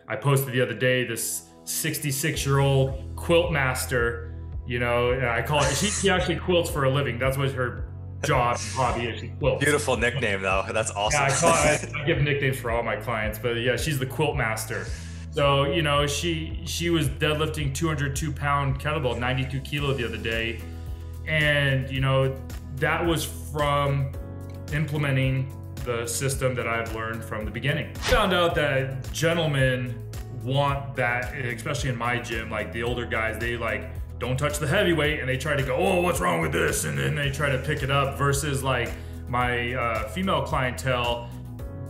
I posted the other day this 66-year-old quilt master, you know, and I call it, she actually quilts for a living. That's what her job, hobby is. She quilts. Beautiful nickname though. That's awesome. Yeah, I give nicknames for all my clients, but yeah, she's the quilt master. So, you know, she was deadlifting 202-pound kettlebell, 92 kilo the other day. And, you know, that was from implementing the system that I've learned from the beginning. Found out that gentlemen want that, especially in my gym, like the older guys, they like, don't touch the heavyweight, and they try to go, oh, what's wrong with this? And then they try to pick it up, versus like my female clientele,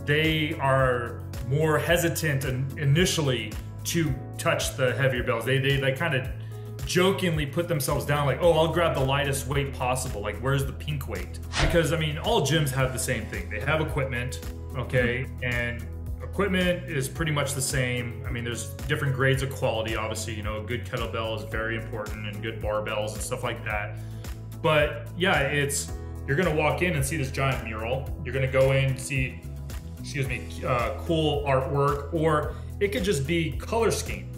they are more hesitant initially to touch the heavier bells. They kind of jokingly put themselves down, like, oh, I'll grab the lightest weight possible. Like, where's the pink weight? Because I mean, all gyms have the same thing. They have equipment, okay? And equipment is pretty much the same. I mean, there's different grades of quality. Obviously, you know, a good kettlebell is very important, and good barbells and stuff like that. But yeah, you're gonna walk in and see this giant mural. You're gonna go in and see, cool artwork, or it could just be color scheme.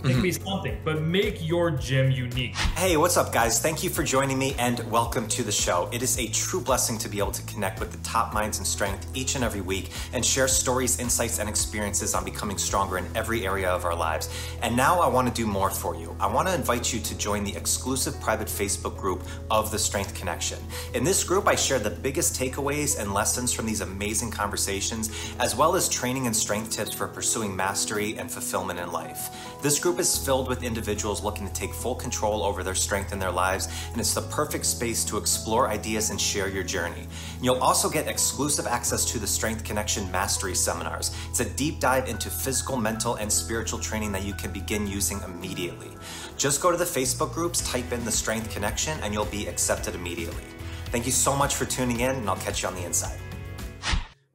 It can be something, but make your gym unique. Hey, what's up guys? Thank you for joining me and welcome to the show. It is a true blessing to be able to connect with the top minds in strength each and every week and share stories, insights, and experiences on becoming stronger in every area of our lives. And now I want to do more for you. I want to invite you to join the exclusive private Facebook group of The Strength Connection. In this group, I share the biggest takeaways and lessons from these amazing conversations, as well as training and strength tips for pursuing mastery and fulfillment in life. This group is filled with individuals looking to take full control over their strength in their lives, and it's the perfect space to explore ideas and share your journey. And you'll also get exclusive access to the Strength Connection Mastery Seminars. It's a deep dive into physical, mental, and spiritual training that you can begin using immediately. Just go to the Facebook groups, type in the Strength Connection, and you'll be accepted immediately. Thank you so much for tuning in, and I'll catch you on the inside.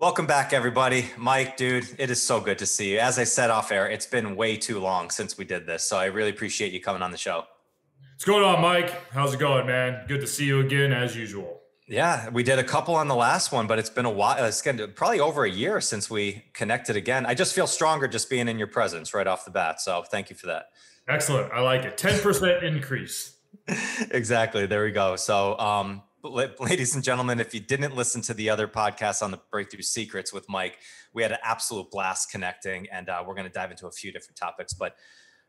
Welcome back, everybody. Mike, dude, it is so good to see you. As I said off air, it's been way too long since we did this, so I really appreciate you coming on the show. What's going on, Mike? How's it going, man? Good to see you again, as usual. Yeah, we did a couple on the last one, but it's been a while. It's probably over a year since we connected again. I just feel stronger just being in your presence right off the bat, so thank you for that. Excellent. I like it. 10% increase. Exactly. There we go. So, ladies and gentlemen, if you didn't listen to the other podcast on the Breakthrough Secrets with Mike, we had an absolute blast connecting, and we're going to dive into a few different topics. But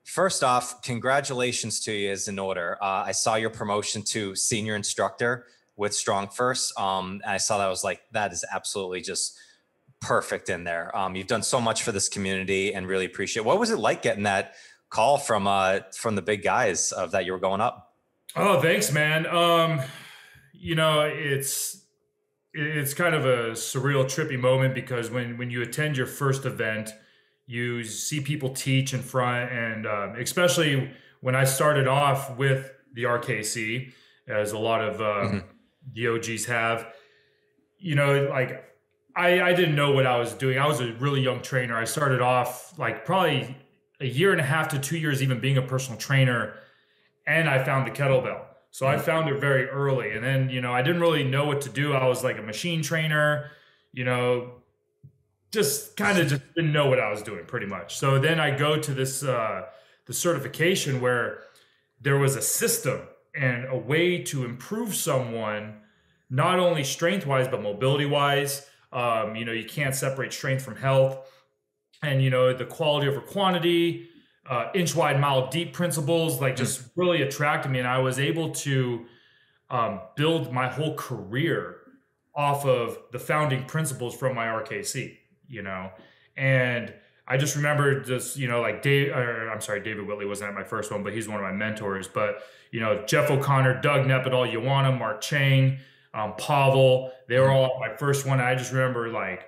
first off, congratulations to you is in order. I saw your promotion to senior instructor with Strong First. And I saw that, I was like, that is absolutely just perfect in there. You've done so much for this community and really appreciate it. What was it like getting that call from the big guys of that you were going up? Oh, thanks, man. You know, it's kind of a surreal, trippy moment, because when you attend your first event, you see people teach in front, and especially when I started off with the RKC, as a lot of DOGs have, you know, like I didn't know what I was doing. I was a really young trainer. I started off like probably a year and a half to 2 years even being a personal trainer, and I found the kettlebell. So I found it very early, and then, you know, I didn't really know what to do. I was like a machine trainer, you know, just didn't know what I was doing pretty much. So then I go to this, the certification, where there was a system and a way to improve someone, not only strength wise, but mobility wise. You know, you can't separate strength from health, and, you know, the quality over quantity, inch wide, mile deep principles, like just really attracted me. And I was able to build my whole career off of the founding principles from my RKC, you know. And I just remember just, you know, like David Whitley wasn't at my first one, but he's one of my mentors. But, you know, Jeff O'Connor, Doug Neupert, Ioana, Mark Chang, Pavel, they were all at my first one. I just remember like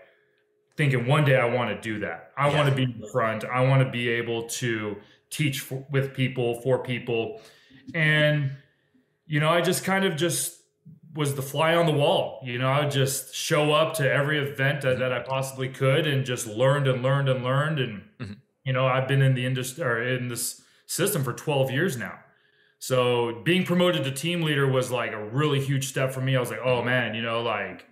thinking, one day I want to do that. I want to be in the front. I want to be able to teach with people, for people. And, you know, I just kind of just was the fly on the wall. You know, I would just show up to every event that I possibly could, and just learned and learned and learned. And, you know, I've been in the industry, or in this system, for 12 years now. So being promoted to team leader was like a really huge step for me. I was like, oh man, you know, like,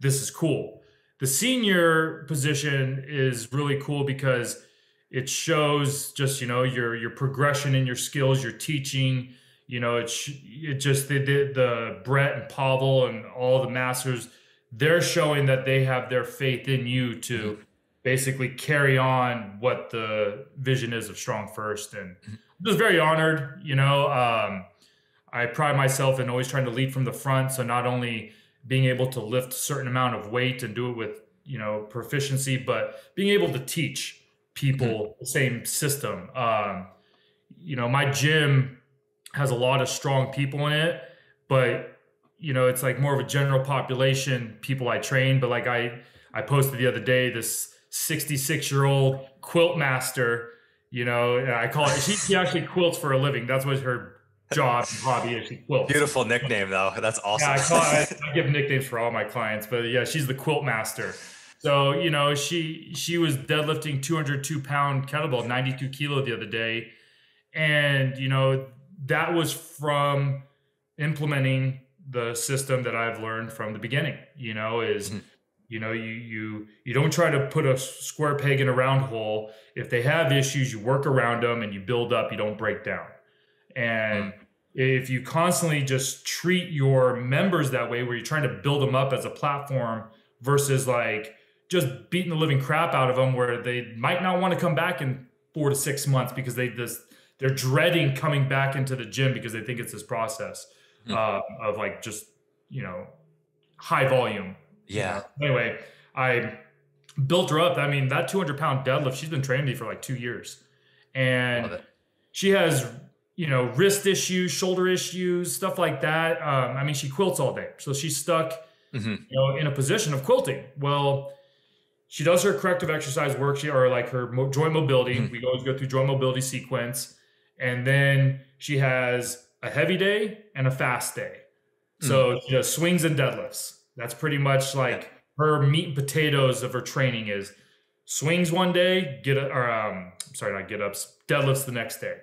this is cool. the senior position is really cool because it shows just, your progression in your skills, your teaching. It just the Brett and Pavel and all the masters, they're showing that they have their faith in you to basically carry on what the vision is of Strong First. And I'm just very honored. I pride myself in always trying to lead from the front. So not only being able to lift a certain amount of weight and do it with, proficiency, but being able to teach people the same system. My gym has a lot of strong people in it, but it's like more of a general population people I train. But like I posted the other day, this 66-year-old quilt master, I call it, she actually quilts for a living. That's what her job and hobby is. She quilts. Beautiful nickname though. That's awesome. Yeah, I give nicknames for all my clients, but yeah, she's the quilt master. So, she was deadlifting 202-pound kettlebell, 92 kilo the other day. And, that was from implementing the system that I've learned from the beginning, you don't try to put a square peg in a round hole. If they have issues, you work around them and you build up, you don't break down. And if you constantly just treat your members that way, where you're trying to build them up as a platform versus like just beating the living crap out of them, where they might not want to come back in 4 to 6 months because they're dreading coming back into the gym because they think it's this process of like just, high volume. Yeah. Anyway, I built her up. I mean, that 200-pound deadlift, she's been training me for like 2 years. And she has, wrist issues, shoulder issues, stuff like that. She quilts all day. So she's stuck, in a position of quilting. Well, she does her corrective exercise work, or like her joint mobility. We always go through joint mobility sequence. And then she has a heavy day and a fast day. So she does swings and deadlifts. That's pretty much like her meat and potatoes of her training is swings one day, deadlifts the next day.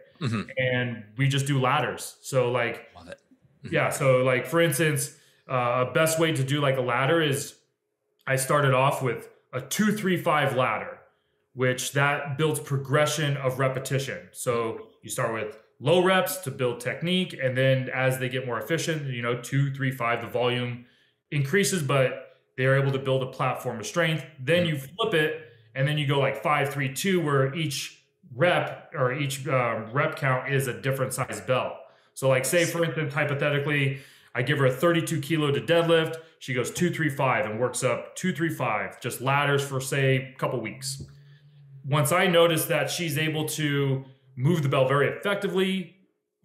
And we just do ladders. So like, love it. Yeah. So like, for instance, a best way to do like a ladder is I started off with a 2-3-5 ladder, which that builds progression of repetition. So you start with low reps to build technique. And then as they get more efficient, 2-3-5, the volume increases, but they're able to build a platform of strength. Then you flip it and then you go like 5-3-2, where each rep or each rep count is a different size bell. So like say for instance, hypothetically, I give her a 32 kilo to deadlift. She goes 2-3-5 and works up 2-3-5, just ladders for say a couple weeks. Once I notice that she's able to move the bell very effectively,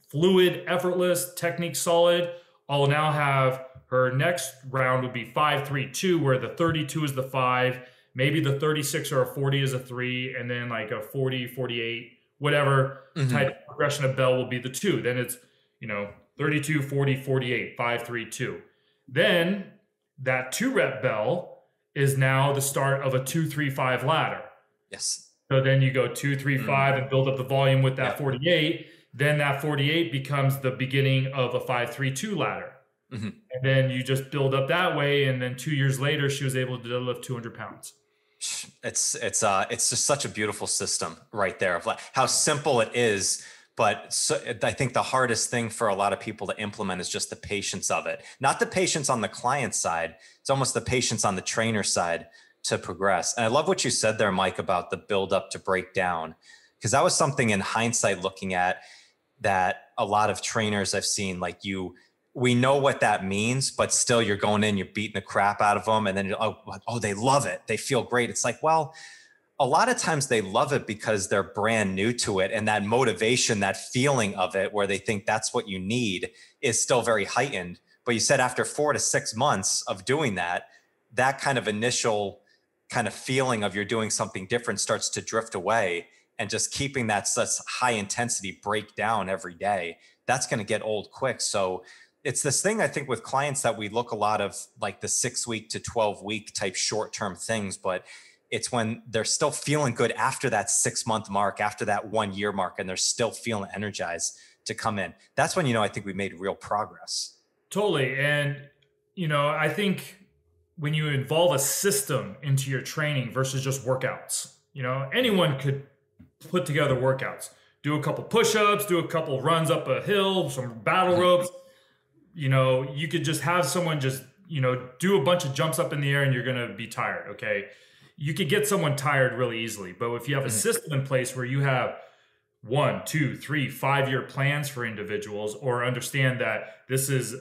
fluid, effortless, technique solid, I'll now have her next round would be 5-3-2, where the 32 is the 5, maybe the 36 or a 40 is a 3, and then like a 40, 48, whatever type of progression of bell will be the 2. Then it's, 32, 40, 48, 5-3-2. Then that 2-rep bell is now the start of a 2-3-5 ladder. Yes. So then you go 2-3-5 and build up the volume with that 48. Then that 48 becomes the beginning of a 5-3-2 ladder. And then you just build up that way. And then 2 years later, she was able to deadlift 200 pounds. It's just such a beautiful system right there of like how simple it is. But I think the hardest thing for a lot of people to implement is just the patience of it. Not the patience on the client side. It's almost the patience on the trainer side to progress. And I love what you said there, Mike, about the build up to break down, because that was something in hindsight looking at that a lot of trainers I've seen, like we know what that means, but still you're going in, you're beating the crap out of them. And then you're, oh, they love it. They feel great. It's like, well, a lot of times they love it because they're brand new to it. And that motivation, that feeling of it, where they think that's what you need, is still very heightened. But you said after 4 to 6 months of doing that, that kind of initial kind of feeling of you're doing something different starts to drift away, and just keeping that such high intensity breakdown every day, that's going to get old quick. So it's this thing, I think, with clients that we look a lot of like the 6-week to 12-week type short-term things, but it's when they're still feeling good after that 6-month mark, after that 1 year mark, and they're still feeling energized to come in. That's when, I think we made real progress. Totally. And, I think when you involve a system into your training versus just workouts, you know, anyone could put together workouts, do a couple push-ups, do a couple runs up a hill, some battle ropes. You know, you could just have someone just, you know, do a bunch of jumps up in the air and you're going to be tired. Okay. You could get someone tired really easily. But if you have a system in place where you have 1, 2, 3, 5-year plans for individuals, or understand that this is,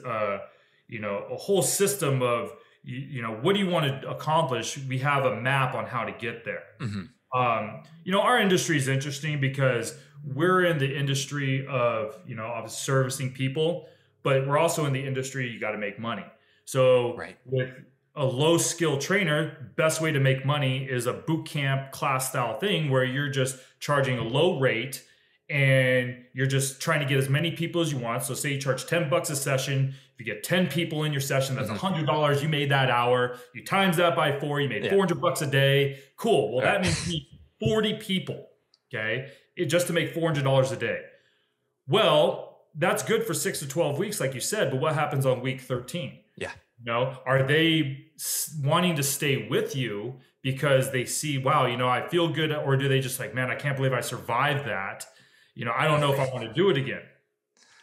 you know, a whole system of, you know, what do you want to accomplish? We have a map on how to get there. You know, our industry is interesting because we're in the industry of, you know, of servicing people, but we're also in the industry, you got to make money. So with a low skill trainer, best way to make money is a boot camp class style thing where you're just charging a low rate and you're just trying to get as many people as you want. So say you charge $10 a session. If you get 10 people in your session, that's $100. You made that hour. You times that by 4, you made $400 a day. Cool. Well, that means you need 40 people, okay, just to make $400 a day. Well, that's good for 6 to 12 weeks, like you said, but what happens on week 13? Yeah. You know, are they wanting to stay with you because they see, wow, you know, I feel good, or do they just like, man, I can't believe I survived that. You know, I don't know if I want to do it again.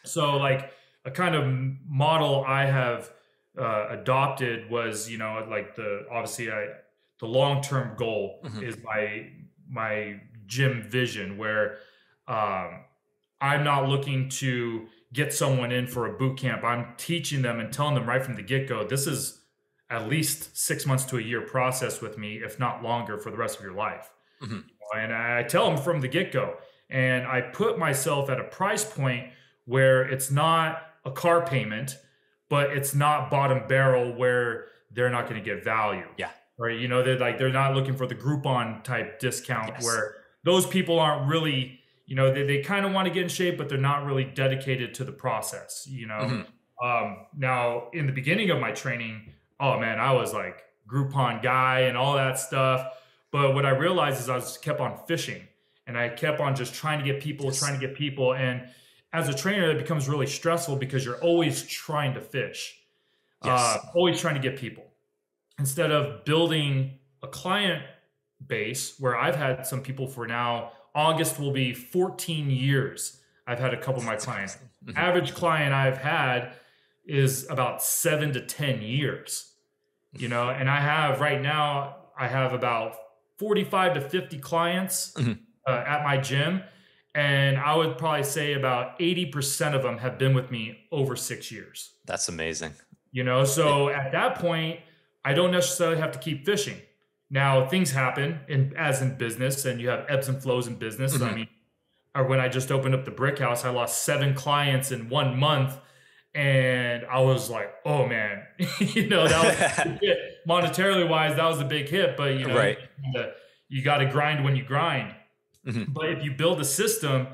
So like a kind of model I have adopted was, you know, like obviously the long-term goal is my gym vision where I'm not looking to get someone in for a boot camp. I'm teaching them and telling them right from the get-go, this is at least 6 months to a year process with me, if not longer, for the rest of your life. And I tell them from the get-go, and I put myself at a price point where it's not a car payment, but it's not bottom barrel where they're not going to get value. Yeah. Right. You know, they're not looking for the Groupon type discount where those people aren't really, you know, they kind of want to get in shape, but they're not really dedicated to the process, you know? Now in the beginning of my training, oh man, I was like Groupon guy and all that stuff. But what I realized is I just kept on fishing and I kept on just trying to get people. And as a trainer, it becomes really stressful because you're always trying to fish, always trying to get people. Instead of building a client base where I've had some people for now, August will be 14 years. I've had a couple of my clients. Average client I've had is about 7 to 10 years, you know, and I have right now, I have about 45 to 50 clients at my gym. And I would probably say about 80% of them have been with me over 6 years. That's amazing. You know, so at that point, I don't necessarily have to keep fishing. Now, things happen as in business, and you have ebbs and flows in business. I mean, when I just opened up the BrickHouse, I lost 7 clients in 1 month. And I was like, oh man, you know, that was a big hit. Monetarily wise, that was a big hit, but you know, you got to grind when you grind. But if you build a system,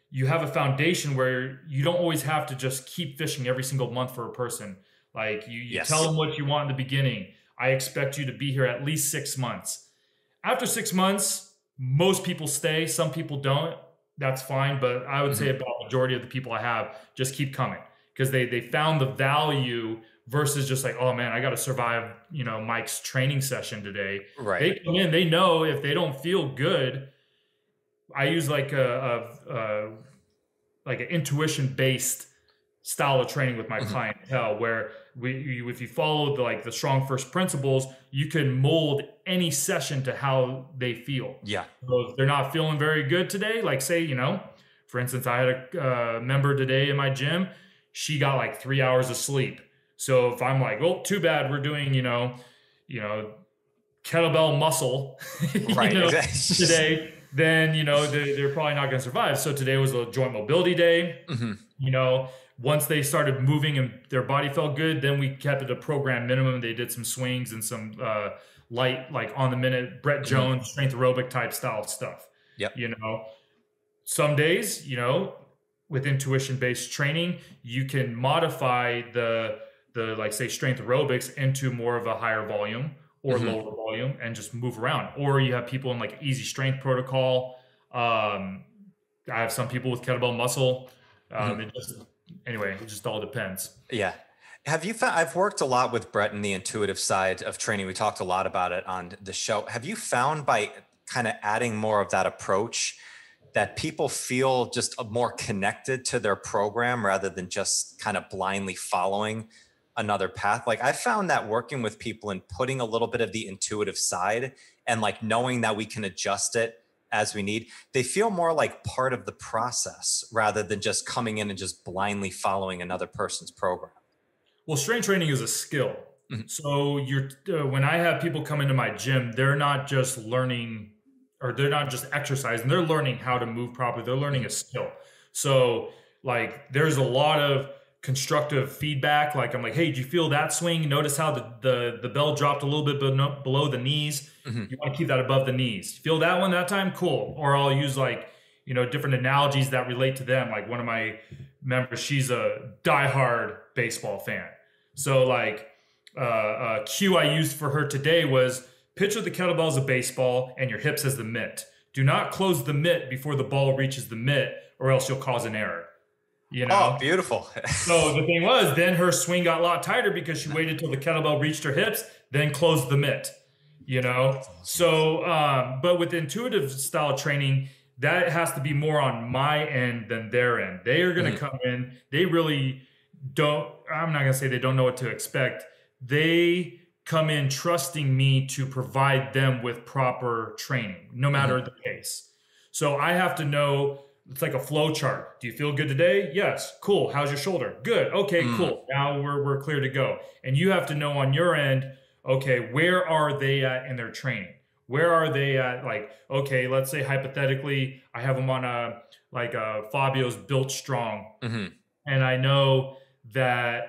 you have a foundation where you don't always have to just keep fishing every single month for a person. Like you tell them what you want in the beginning. I expect you to be here at least 6 months. After 6 months, most people stay. Some people don't. That's fine. But I would say about the majority of the people I have just keep coming because they found the value versus just like, oh man, I got to survive, you know, Mike's training session today. Right. They come in, they know if they don't feel good. I use like an intuition based style of training with my clientele where if you follow the strong first principles, you can mold any session to how they feel. Yeah. So if they're not feeling very good today, like say, you know, for instance, I had a member today in my gym, she got like 3 hours of sleep. So if I'm like, oh, too bad, we're doing, you know, kettlebell muscle today, then, you know, they're probably not going to survive. So today was a joint mobility day. You know, once they started moving and their body felt good, then we kept it a program minimum. They did some swings and some light, like on the minute, Brett Jones, strength aerobic type style stuff. Yep. You know, some days, you know, with intuition based training, you can modify the like say strength aerobics into more of a higher volume or lower volume and just move around. Or you have people in like easy strength protocol. I have some people with kettlebell muscle. It just all depends. Yeah. Have you found, I've worked a lot with Brett in the intuitive side of training. We talked a lot about it on the show. Have you found by kind of adding more of that approach that people feel just more connected to their program rather than just kind of blindly following another path? Like I found that working with people and putting a little bit of the intuitive side and like knowing that we can adjust it as we need, they feel more like part of the process rather than just coming in and just blindly following another person's program. Well, strength training is a skill. So when I have people come into my gym, they're not just learning, or they're not just exercising, they're learning how to move properly. They're learning a skill. So like there's a lot of constructive feedback. Like I'm like, hey, did you feel that swing? Notice how the bell dropped a little bit below the knees. You want to keep that above the knees. Feel that one that time? Cool. Or I'll use like, different analogies that relate to them. Like one of my members, she's a diehard baseball fan. So like a cue I used for her today was picture the kettlebell as a baseball and your hips as the mitt. Do not close the mitt before the ball reaches the mitt or else you'll cause an error. Oh, beautiful. So the thing was, then her swing got a lot tighter because she waited till the kettlebell reached her hips, then closed the mitt, So, but with intuitive style training, that has to be more on my end than their end. They are going to come in. They really don't, I'm not going to say they don't know what to expect. They come in trusting me to provide them with proper training, no matter the case. So I have to know, it's like a flow chart. Do you feel good today? Yes. Cool. How's your shoulder? Good. Okay, cool. Now we're clear to go. And you have to know on your end, okay, where are they at in their training? Where are they at? Like, okay, let's say hypothetically, I have them on Fabio's Built Strong. And I know that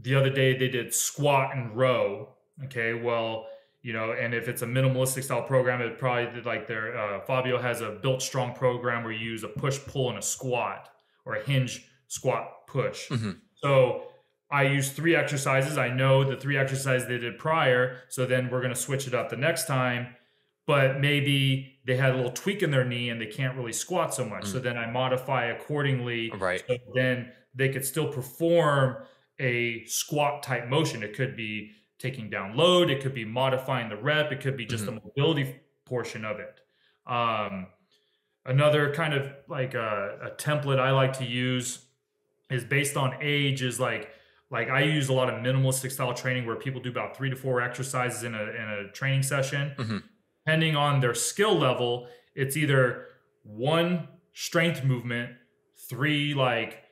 the other day they did squat and row. Okay, well, and if it's a minimalistic style program, it probably did like their Fabio has a Built Strong program where you use a push pull and a squat or a hinge squat push. So I use 3 exercises. I know the 3 exercises they did prior, so then we're going to switch it up the next time. But maybe they had a little tweak in their knee and they can't really squat so much. So then I modify accordingly. Right. So then they could still perform a squat type motion. It could be taking down load. It could be modifying the rep. It could be just the mobility portion of it. Another kind of like a template I like to use is based on age is like I use a lot of minimalistic style training where people do about 3 to 4 exercises in a training session. Depending on their skill level, it's either 1 strength movement, 3 like,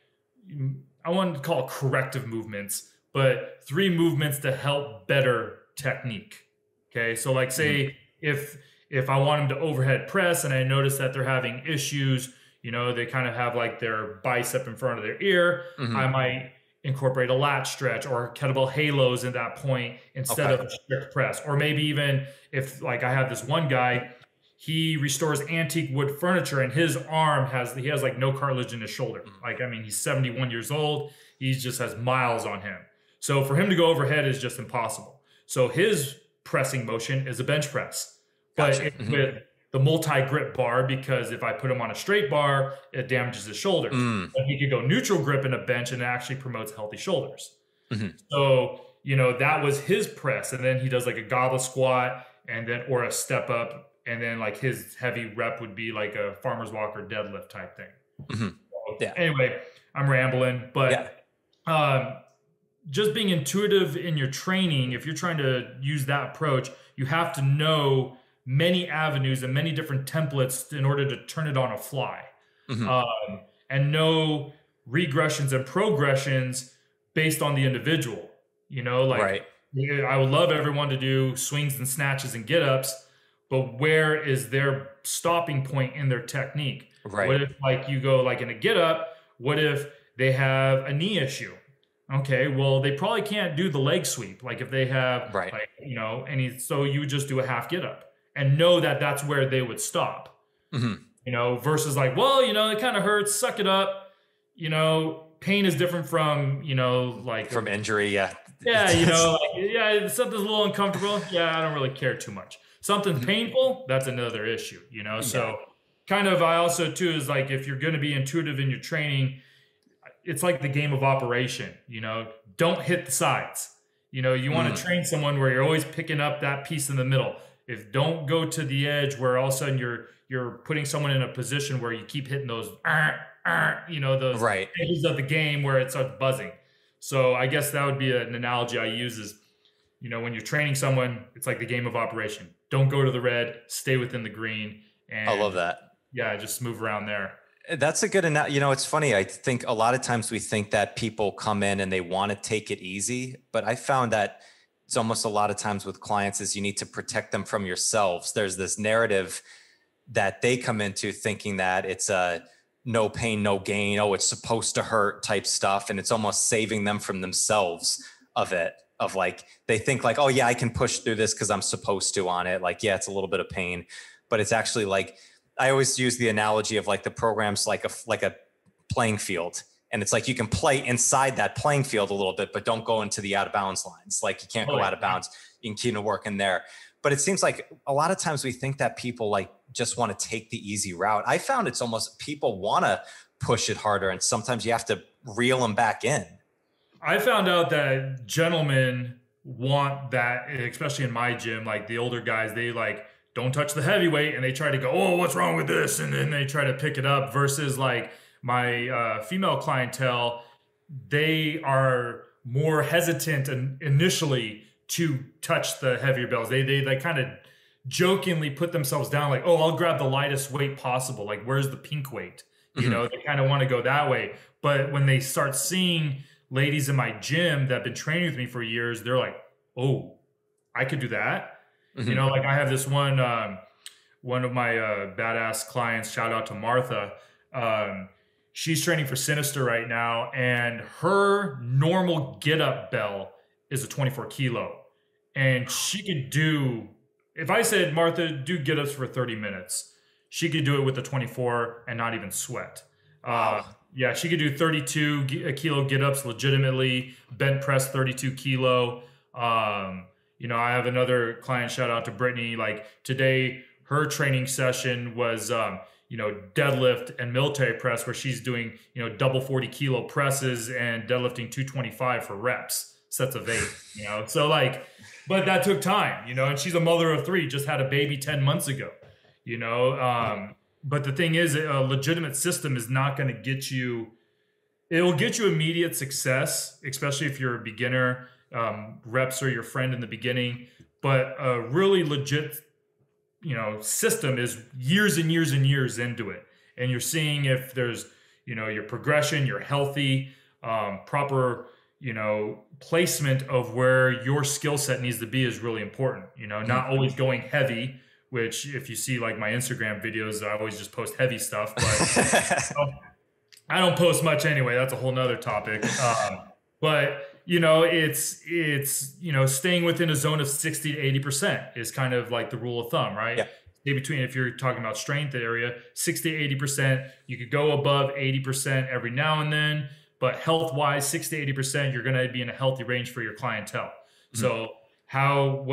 I want to call it corrective movements, but 3 movements to help better technique. Okay. So like say if I want them to overhead press and I notice that they're having issues, they kind of have like their bicep in front of their ear, I might incorporate a lat stretch or kettlebell halos in that point instead of a strict press. Or maybe even if like I have this one guy, he restores antique wood furniture and his arm has like no cartilage in his shoulder. Like, I mean, he's 71 years old. He just has miles on him. So for him to go overhead is just impossible. So his pressing motion is a bench press, but with the multi-grip bar, because if I put him on a straight bar, it damages his shoulders. But he could go neutral grip in a bench and it actually promotes healthy shoulders. So, that was his press. And then he does like a goblet squat or a step up. And then like his heavy rep would be like a farmer's walk or deadlift type thing. So, anyway, I'm rambling, but just being intuitive in your training, if you're trying to use that approach, you have to know many avenues and many different templates in order to turn it on a fly. And know regressions and progressions based on the individual. I would love everyone to do swings and snatches and get-ups, but where is their stopping point in their technique? What if like you go like in a get-up, what if they have a knee issue? Okay, well, they probably can't do the leg sweep. Like if they have, so you would just do a half get-up and know that that's where they would stop, versus like, well, it kind of hurts, suck it up. Pain is different from, from injury. Something's a little uncomfortable. I don't really care too much. Something's painful, that's another issue, So kind of, I also too is like, if you're going to be intuitive in your training, it's like the game of operation, don't hit the sides. You want to train someone where you're always picking up that piece in the middle. If don't go to the edge where all of a sudden you're putting someone in a position where you keep hitting those, those edges of the game where it starts buzzing. So I guess that would be an analogy I use is, when you're training someone, it's like the game of operation. Don't go to the red, stay within the green. And I love that. Yeah, just move around there. That's a good, it's funny. I think a lot of times we think that people come in and they want to take it easy, but I found that it's almost a lot of times with clients is you need to protect them from yourselves. There's this narrative that they come into thinking that it's a no pain, no gain. Oh, it's supposed to hurt type stuff. And it's almost saving them from themselves of it, of like, they think like, oh yeah, I can push through this because I'm supposed to on it. Like, yeah, it's a little bit of pain, but it's actually like, I always use the analogy of like the program's like a playing field. And it's like, you can play inside that playing field a little bit, but don't go into the out of bounds lines. Like you can't go out of bounds. You can keep working there. But it seems like a lot of times we think that people like just want to take the easy route. I found it's almost people want to push it harder. And sometimes you have to reel them back in. I found out that gentlemen want that, especially in my gym, like the older guys, they like, don't touch the heavyweight, and they try to go, oh, what's wrong with this? And then they try to pick it up versus like my female clientele, they are more hesitant initially to touch the heavier bells. They kind of jokingly put themselves down like, oh, I'll grab the lightest weight possible. Like, where's the pink weight? They kind of want to go that way. But when they start seeing ladies in my gym that have been training with me for years, they're like, oh, I could do that. Like I have this one of my badass clients, shout out to Martha. She's training for Sinister right now, and her normal get up bell is a 24 kilo. And she could do, if I said, Martha, do get ups for 30 minutes, she could do it with the 24 and not even sweat. Yeah, she could do 32 kilo get ups legitimately, bent press 32 kilo. I have another client, shout out to Brittney. Like today, her training session was, deadlift and military press, where she's doing, double 40 kilo presses and deadlifting 225 for reps, sets of 8, So like, but that took time, and she's a mother of 3, just had a baby 10 months ago, but the thing is, a legitimate system is not going to get you, it'll get you immediate success, especially if you're a beginner. Reps are your friend in the beginning, but a really legit, system is years and years and years into it. And you're seeing if there's, your progression, you're healthy, proper, placement of where your skill set needs to be is really important. Not always going heavy, which if you see like my Instagram videos, I always just post heavy stuff, but I don't post much anyway. That's a whole nother topic. But it's staying within a zone of 60 to 80% is kind of like the rule of thumb, right? Yeah. Stay between, if you're talking about strength area, 60 to 80%. You could go above 80% every now and then, but health-wise, 60 to 80%, you're going to be in a healthy range for your clientele. So how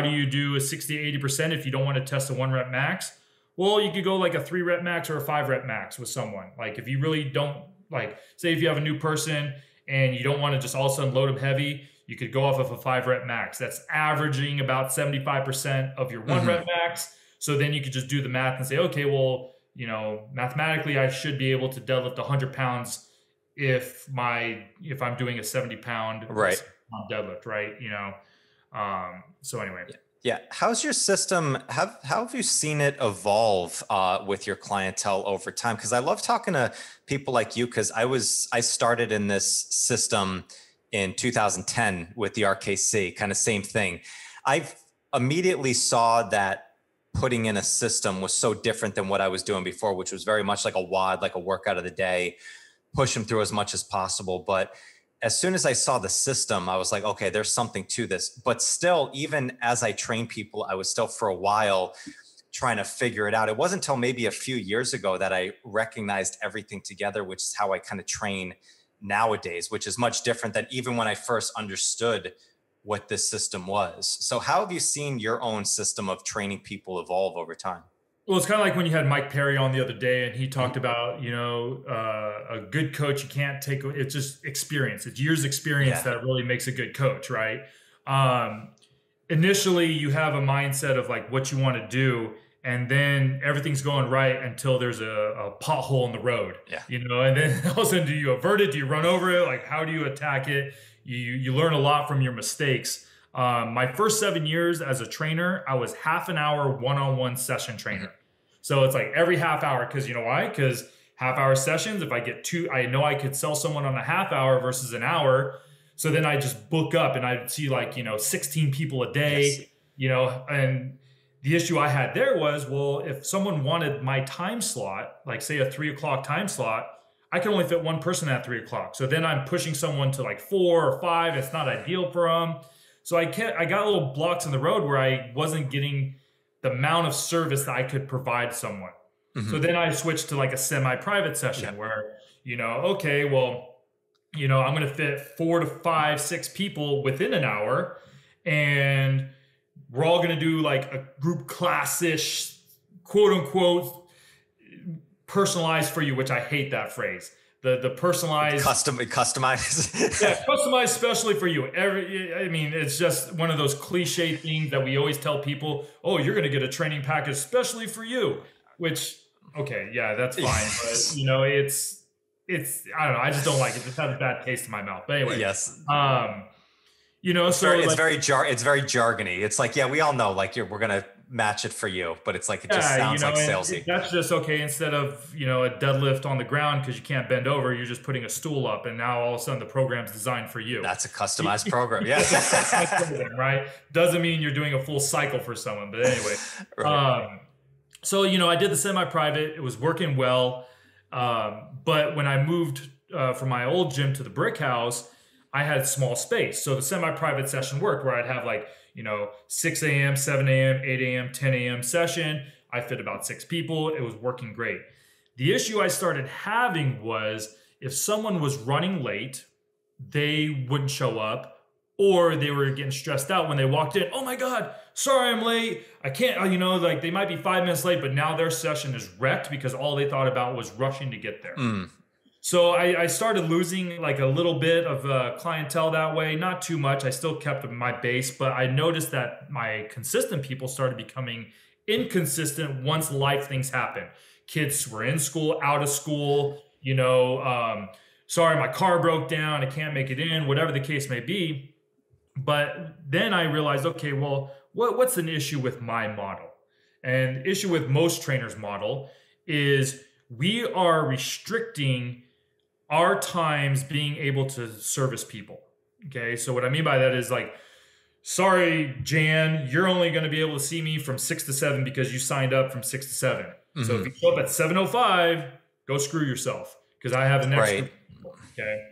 do you do a 60 to 80% if you don't want to test a 1-rep max? Well, you could go like a 3-rep max or a 5-rep max with someone. Like if you really don't, like say if you have a new person and you don't want to just all of a sudden load them heavy, you could go off of a 5-rep max. That's averaging about 75% of your 1-rep max. So then you could just do the math and say, okay, well, mathematically I should be able to deadlift 100 pounds if I'm doing a 70-pound deadlift, right? So anyway. Yeah. How's your system? How have you seen it evolve with your clientele over time? Because I love talking to people like you, because I started in this system in 2010 with the RKC, kind of same thing. I immediately saw that putting in a system was so different than what I was doing before, which was very much like a WOD, like a workout of the day, push them through as much as possible. But as soon as I saw the system, I was like, okay, there's something to this. But still, even as I train people, I was still for a while trying to figure it out. It wasn't until maybe a few years ago that I recognized everything together, which is how I kind of train nowadays, which is much different than even when I first understood what this system was. So how have you seen your own system of training people evolve over time? Well, it's kind of like when you had Mike Perry on the other day, and he talked about, a good coach, you can't take, it's just experience. It's years experience that really makes a good coach, right? Initially, you have a mindset of like what you want to do, and then everything's going right until there's a pothole in the road, and then all of a sudden, do you avert it? Do you run over it? Like, how do you attack it? You learn a lot from your mistakes. My first 7 years as a trainer, I was half an hour one-on-one session trainer. So it's like every half hour, because you know why? Because half hour sessions, if I get two, I know I could sell someone on a half hour versus an hour. So then I just book up and I'd see 16 people a day, and the issue I had there was, well, if someone wanted my time slot, like say a 3 o'clock time slot, I can only fit one person at 3 o'clock. So then I'm pushing someone to like 4 or 5. It's not ideal for them. So I got little blocks in the road where I wasn't getting the amount of service that I could provide someone. So then I switched to like a semi-private session where, okay, well, I'm going to fit 4 to 5, 6 people within an hour, and we're all going to do like a group class-ish, quote unquote, personalized for you, which I hate that phrase. The personalized, customized, customized specially for you. It's just one of those cliche things that we always tell people. Oh, you're going to get a training package especially for you. Which, okay, yeah, that's fine. But it's I don't know. I just don't like it. It just has a bad taste in my mouth. But anyway, yes. So it's very jargony. It's like, we all know, like we're gonna match it for you, but it's like it just sounds like salesy. That's just okay. Instead of a deadlift on the ground because you can't bend over, you're just putting a stool up, and now all of a sudden the program's designed for you. That's a customized program. Yes, right. Doesn't mean you're doing a full cycle for someone, but anyway. Right. So I did the semi-private. It was working well, but when I moved from my old gym to the BrickHouse, I had small space. So the semi-private session worked where I'd have 6 a.m., 7 a.m., 8 a.m., 10 a.m. session. I fit about 6 people. It was working great. The issue I started having was if someone was running late, they wouldn't show up, or they were getting stressed out when they walked in. Oh my God, sorry I'm late. I can't, they might be 5 minutes late, but now their session is wrecked because all they thought about was rushing to get there. So I started losing a little bit of clientele that way. Not too much. I still kept my base, but I noticed that my consistent people started becoming inconsistent once life things happen. Kids were in school, out of school, sorry, my car broke down. I can't make it in, whatever the case may be. But then I realized, okay, well, what's an issue with my model? And issue with most trainers' model is we are restricting our times being able to service people. Okay, so what I mean by that is sorry, Jan, you're only going to be able to see me from 6 to 7 because you signed up from 6 to 7. So if you show up at 7:05, go screw yourself because I have an extra people. Okay,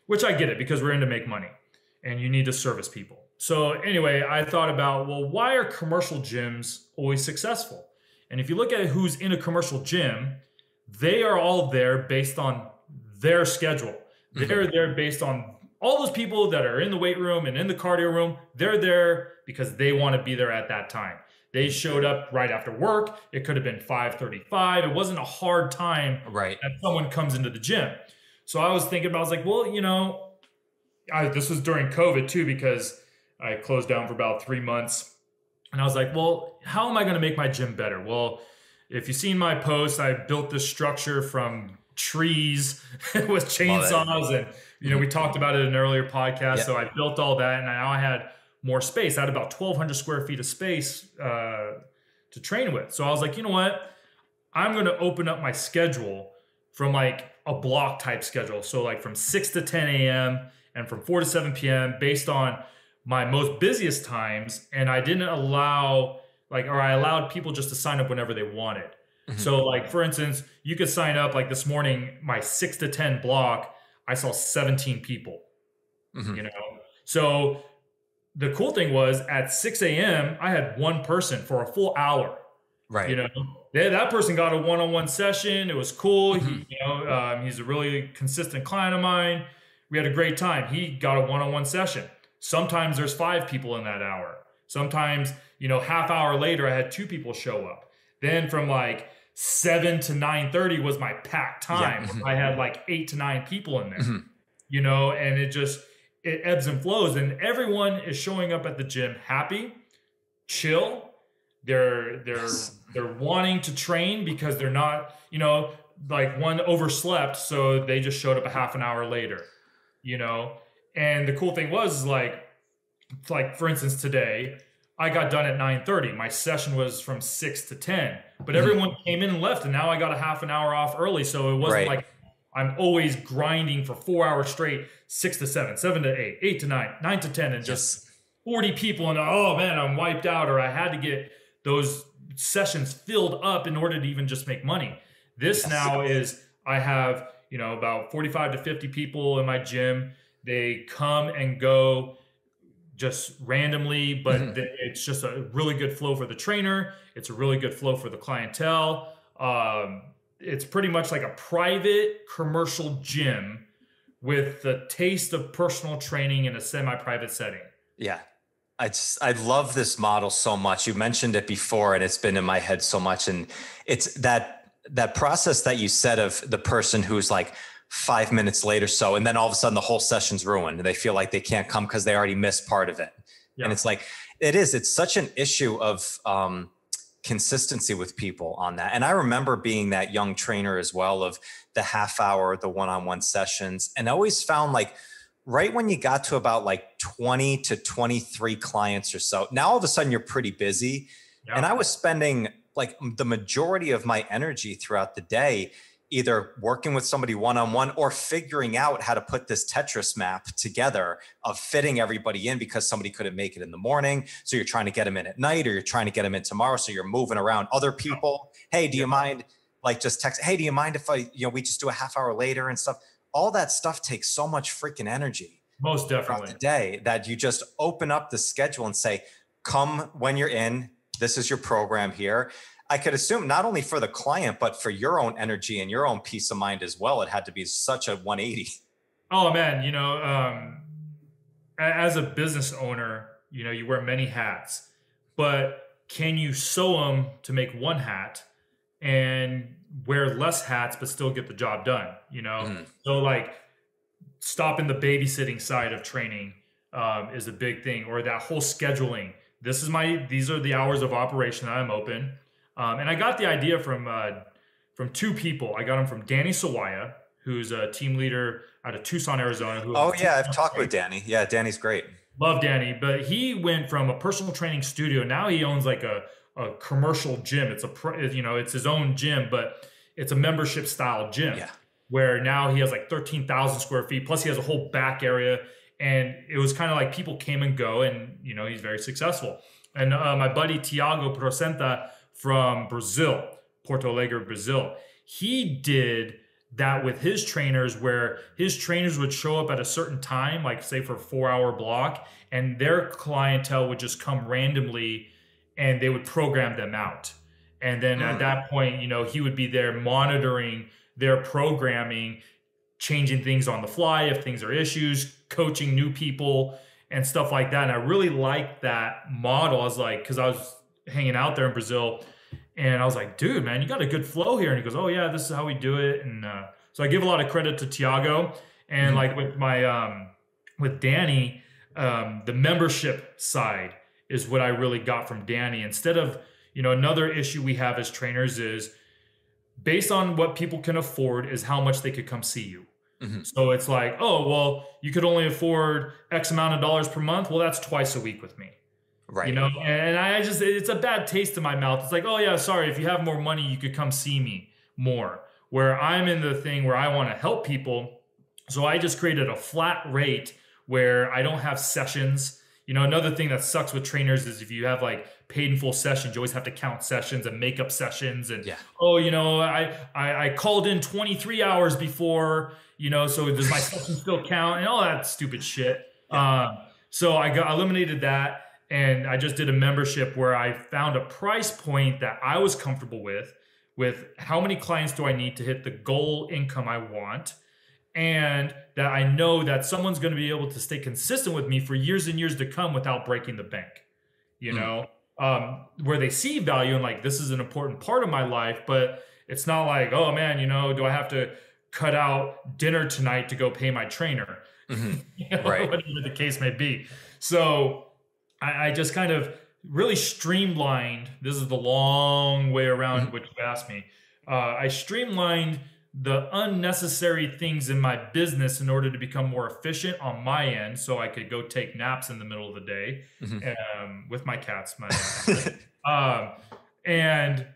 which I get it because we're in to make money and you need to service people. So anyway, I thought about, well, why are commercial gyms always successful? And if you look at who's in a commercial gym, they are all there based on their schedule. They're there based on all those people that are in the weight room and in the cardio room. They're there because they want to be there at that time. They showed up right after work. It could have been 5:35. It wasn't a hard time that someone comes into the gym. So I was thinking about, I was like, well, this was during COVID too, because I closed down for about 3 months. And I was like, well, how am I going to make my gym better? Well, if you've seen my posts, I built this structure from trees with chainsaws. And, we talked about it in an earlier podcast. So I built all that, and now I had more space. I had about 1,200 square feet of space to train with. So I was like, you know what? I'm going to open up my schedule from a block type schedule. So from 6 to 10 a.m. and from 4 to 7 p.m. based on my most busiest times. And I didn't allow I allowed people just to sign up whenever they wanted. So for instance, you could sign up this morning, my 6 to 10 block, I saw 17 people, So the cool thing was at 6 a.m., I had one person for a full hour. Right. That person got a one-on-one session. It was cool. He's a really consistent client of mine. We had a great time. He got a one-on-one session. Sometimes there's 5 people in that hour. Sometimes, half hour later, I had 2 people show up. Then from like 7 to 9:30 was my packed time. Yeah. I had like 8 to 9 people in there, you know, and it ebbs and flows, and everyone is showing up at the gym happy, chill. They're wanting to train because they're not, you know, like one overslept, so they just showed up a half an hour later, you know. And the cool thing was like for instance, today I got done at 9:30. My session was from 6 to 10, but everyone came in and left, and now I got a half an hour off early, so it wasn't like I'm always grinding for 4 hours straight, 6 to 7, 7 to 8, 8 to 9, 9 to 10, and just 40 people, and oh man, I'm wiped out, or I had to get those sessions filled up in order to even just make money. This now is, I have, you know, about 45 to 50 people in my gym. They come and go just randomly, but it's just a really good flow for the trainer. It's a really good flow for the clientele. It's pretty much like a private commercial gym with the taste of personal training in a semi-private setting. Yeah. I love this model so much. You mentioned it before, and it's been in my head so much. And it's that process that you said of the person who's like 5 minutes late or so, and then all of a sudden the whole session's ruined. They feel like they can't come because they already missed part of it. Yeah. And it's like, it's such an issue of consistency with people on that. And I remember being that young trainer as well, of the half hour, the one-on-one sessions. And I always found like, right when you got to about like 20 to 23 clients or so, now all of a sudden you're pretty busy. Yeah. And I was spending like the majority of my energy throughout the day either working with somebody one-on-one or figuring out how to put this Tetris map together of fitting everybody in, because somebody couldn't make it in the morning. So you're trying to get them in at night, or you're trying to get them in tomorrow. So you're moving around other people. Hey, do you mind, like, just text, hey, do you mind if we just do a half hour later and stuff? All that stuff takes so much freaking energy. Most definitely. Throughout the day, that you just open up the schedule and say, come when you're in, this is your program here. I could assume not only for the client, but for your own energy and your own peace of mind as well, it had to be such a 180. Oh man, you know, as a business owner, you know, you wear many hats, but can you sew them to make one hat and wear less hats, but still get the job done? You know, so like stopping the babysitting side of training is a big thing, or that whole scheduling. These are the hours of operation that I'm open. And I got the idea from 2 people. I got them from Danny Sawaya, who's a team leader out of Tucson, Arizona. I've talked with Danny. Yeah, Danny's great. Love Danny, but he went from a personal training studio. Now he owns like a commercial gym. It's his own gym, but it's a membership style gym. Yeah. Where now he has like 13,000 square feet. Plus he has a whole back area, and it was kind of like people came and go, and you know he's very successful. And my buddy Tiago Proença from Brazil, Porto Alegre, Brazil. He did that with his trainers, where his trainers would show up at a certain time, like say for a 4-hour block, and their clientele would just come randomly and they would program them out. And then at that point, you know, he would be there monitoring their programming, changing things on the fly if things are issues, coaching new people and stuff like that. And I really liked that model. I was like, because I was hanging out there in Brazil, and I was like, dude, man, you got a good flow here. And he goes, oh yeah, this is how we do it. And so I give a lot of credit to Tiago, and like with my with Danny, the membership side is what I really got from Danny. Instead of, you know, another issue we have as trainers is based on what people can afford is how much they could come see you. So it's like, oh, well, you could only afford X amount of dollars per month. Well, that's twice a week with me. Right. You know, and it's a bad taste in my mouth. It's like, oh yeah, sorry, if you have more money, you could come see me more. Where I'm in the thing where I want to help people. So I just created a flat rate where I don't have sessions. You know, another thing that sucks with trainers is if you have like paid in full sessions, you always have to count sessions and make up sessions. And, oh, you know, I called in 23 hours before, you know, so does my session still count? And all that stupid shit. So I eliminated that. And I just did a membership where I found a price point that I was comfortable with how many clients do I need to hit the goal income I want, and that I know that someone's going to be able to stay consistent with me for years and years to come without breaking the bank, you know? where they see value and like, this is an important part of my life, but it's not like, oh man, do I have to cut out dinner tonight to go pay my trainer? Right. Whatever the case may be. So I just kind of really streamlined. This is the long way around what you asked me. I streamlined the unnecessary things in my business in order to become more efficient on my end, so I could go take naps in the middle of the day with my cats. And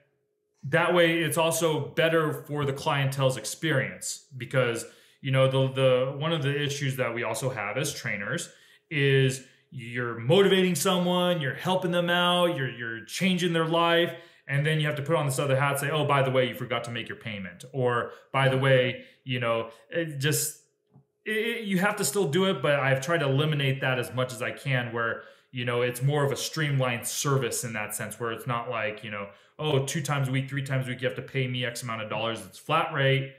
that way it's also better for the clientele's experience, because the one of the issues that we also have as trainers is you're motivating someone, you're helping them out, you're changing their life, and then you have to put on this other hat, say, oh, by the way, you forgot to make your payment, or by the way, you have to still do it, but I've tried to eliminate that as much as I can, where it's more of a streamlined service in that sense, where it's not like, oh, 2 times a week, 3 times a week, you have to pay me X amount of dollars. It's flat rate.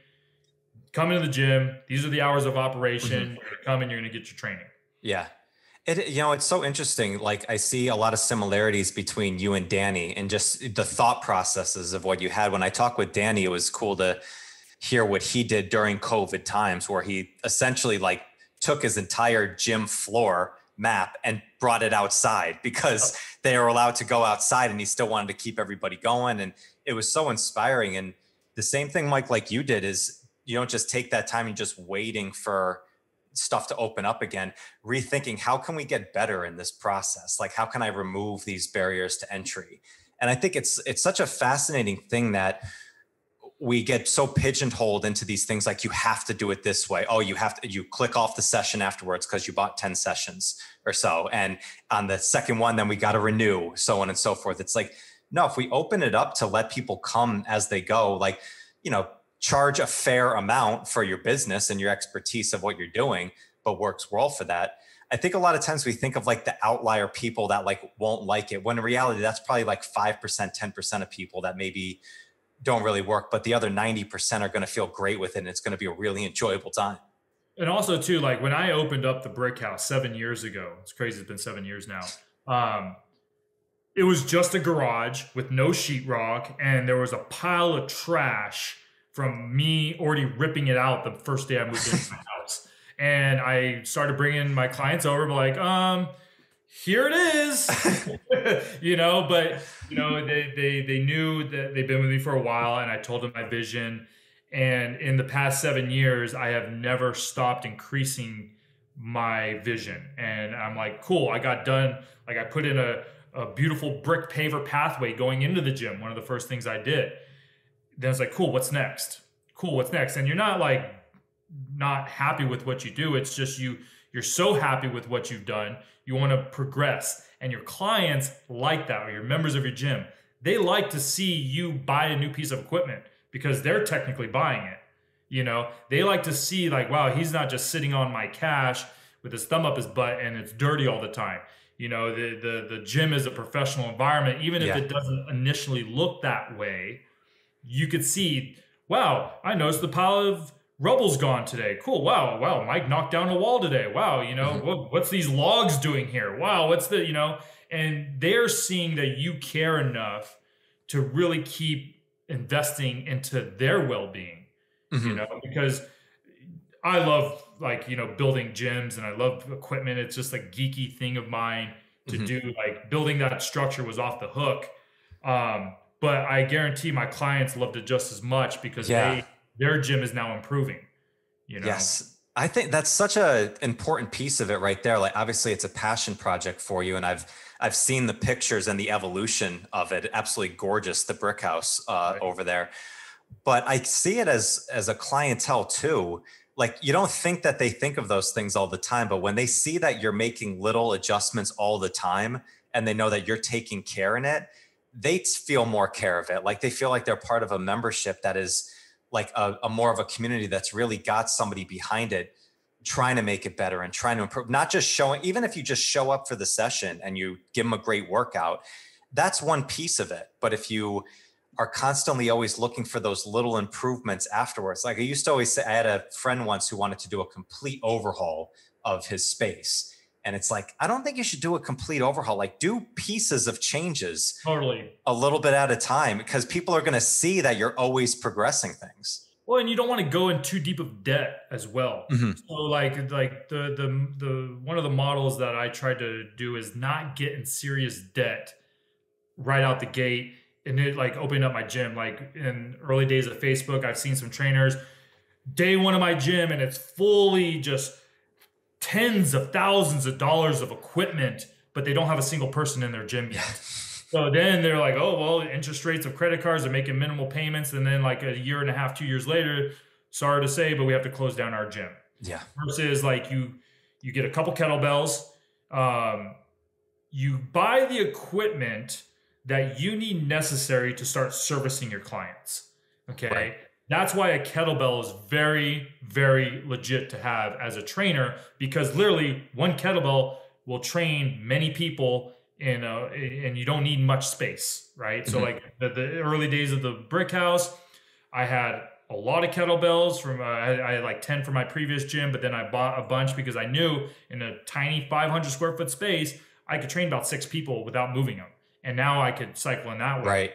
Come into the gym. These are the hours of operation. You're going to come and you're going to get your training. Yeah. It's so interesting. Like, I see a lot of similarities between you and Danny and just the thought processes of what you had. When I talked with Danny, it was cool to hear what he did during COVID times, where he essentially like took his entire gym floor map and brought it outside because they were allowed to go outside, and he still wanted to keep everybody going. And it was so inspiring. And the same thing, Mike, like you did, is you don't just take that time and just waiting for stuff to open up again, rethinking how can we get better in this process? Like, how can I remove these barriers to entry? And I think it's such a fascinating thing that we get so pigeonholed into these things, like you have to do it this way. Oh, you click off the session afterwards because you bought 10 sessions or so. And on the second one, then we got to renew, so on and so forth. It's like, no, if we open it up to let people come as they go, like, charge a fair amount for your business and your expertise of what you're doing, but works well for that. I think a lot of times we think of like the outlier people that like won't like it, when in reality, that's probably like 5%, 10% of people that maybe don't really work, but the other 90% are going to feel great with it. And it's going to be a really enjoyable time. And also too, like when I opened up the BrickHouse 7 years ago, it's crazy, it's been 7 years now. It was just a garage with no sheetrock, and there was a pile of trash from me already ripping it out the first day I moved into my house. And I started bringing my clients over, like, here it is, but they knew that they've been with me for a while, and I told them my vision. And in the past 7 years, I have never stopped increasing my vision. And I'm like, cool, I got done. Like, I put in a beautiful brick paver pathway going into the gym. One of the first things I did. Then it's like, cool, what's next? Cool, what's next? And you're not like not happy with what you do. It's just you're so happy with what you've done. You want to progress. And your clients like that, or your members of your gym. They like to see you buy a new piece of equipment because they're technically buying it. They like to see like, wow, he's not just sitting on my cash with his thumb up his butt and it's dirty all the time. The gym is a professional environment, even if it doesn't initially look that way. You could see, wow, I noticed the pile of rubble's gone today. Cool. Wow. Mike knocked down a wall today. Wow. What's these logs doing here? Wow. What's and they're seeing that you care enough to really keep investing into their well-being, because I love building gyms and I love equipment. It's just a geeky thing of mine to do. Like, building that structure was off the hook. But I guarantee my clients loved it just as much because their gym is now improving. Yes. I think that's such an important piece of it right there. Like, obviously it's a passion project for you. And I've seen the pictures and the evolution of it. Absolutely gorgeous, the BrickHouse over there. But I see it as a clientele too. Like, you don't think that they think of those things all the time, but when they see that you're making little adjustments all the time and they know that you're taking care in it, they feel more care of it. Like, they feel like they're part of a membership that is like a more of a community that's really got somebody behind it, trying to make it better and trying to improve, not just showing, even if you just show up for the session and you give them a great workout, that's one piece of it. But if you are constantly always looking for those little improvements afterwards, like I used to always say, I had a friend once who wanted to do a complete overhaul of his space. And it's like, I don't think you should do a complete overhaul. Like, do pieces of changes Totally. a little bit at a time, because people are going to see that you're always progressing things. Well, and you don't want to go in too deep of debt as well. So like the one of the models that I tried to do is not get in serious debt right out the gate. And it like opening up my gym, like in early days of Facebook, I've seen some trainers, day one of my gym, and it's fully just tens of thousands of dollars of equipment, but they don't have a single person in their gym yet. So then they're like, oh, well, interest rates of credit cards are making minimal payments. And then like a year and a half, 2 years later, sorry to say, but we have to close down our gym. Yeah. Versus like you get a couple kettlebells, you buy the equipment that you need necessary to start servicing your clients. Okay. Right. That's why a kettlebell is very, very legit to have as a trainer, because literally one kettlebell will train many people and you don't need much space, right? So like the early days of the BrickHouse, I had a lot of kettlebells from, I had like 10 from my previous gym, but then I bought a bunch because I knew in a tiny 500 square foot space, I could train about 6 people without moving them. And now I could cycle in that way. Right.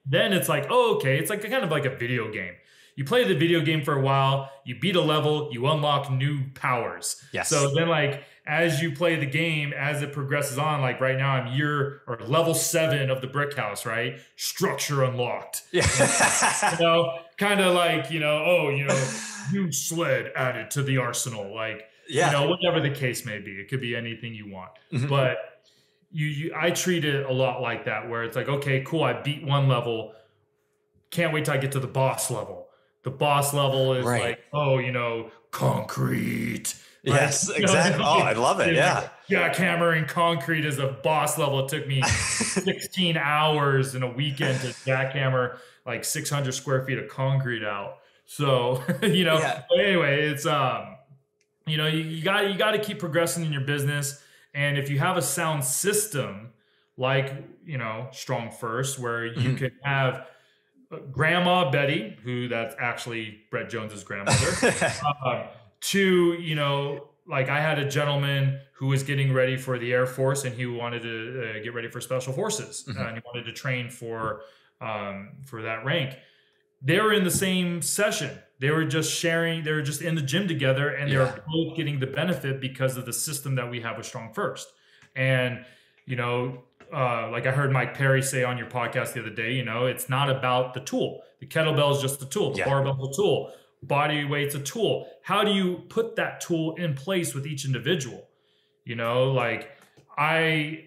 Then it's like, oh, okay. It's like kind of like a video game. You play the video game for a while, you beat a level, you unlock new powers. Yes. So then like, as you play the game, as it progresses on, like right now I'm level 7 of the BrickHouse, right? Structure unlocked. Yeah. Kind of like, new sled added to the arsenal. Like, whatever the case may be. It could be anything you want. But I treat it a lot like that, where it's like, okay, cool, I beat one level. Can't wait till I get to the boss level. The boss level is like, concrete. Right? Yes, exactly. Oh, I love it. Yeah. Jackhammering concrete is a boss level. It took me 16 hours in a weekend to jackhammer like 600 square feet of concrete out. So, but anyway, it's, you got to keep progressing in your business. And if you have a sound system like, Strong First, where you can have Grandma Betty, who that's actually Brett Jones's grandmother, like I had a gentleman who was getting ready for the Air Force, and he wanted to get ready for Special Forces, and he wanted to train for that rank. They were in the same session. They were just sharing. They were just in the gym together, and they were both getting the benefit because of the system that we have with Strong First. And like I heard Mike Perry say on your podcast the other day, it's not about the tool. The kettlebell is just the tool. The barbell is a tool. Body weight's a tool. How do you put that tool in place with each individual? Like I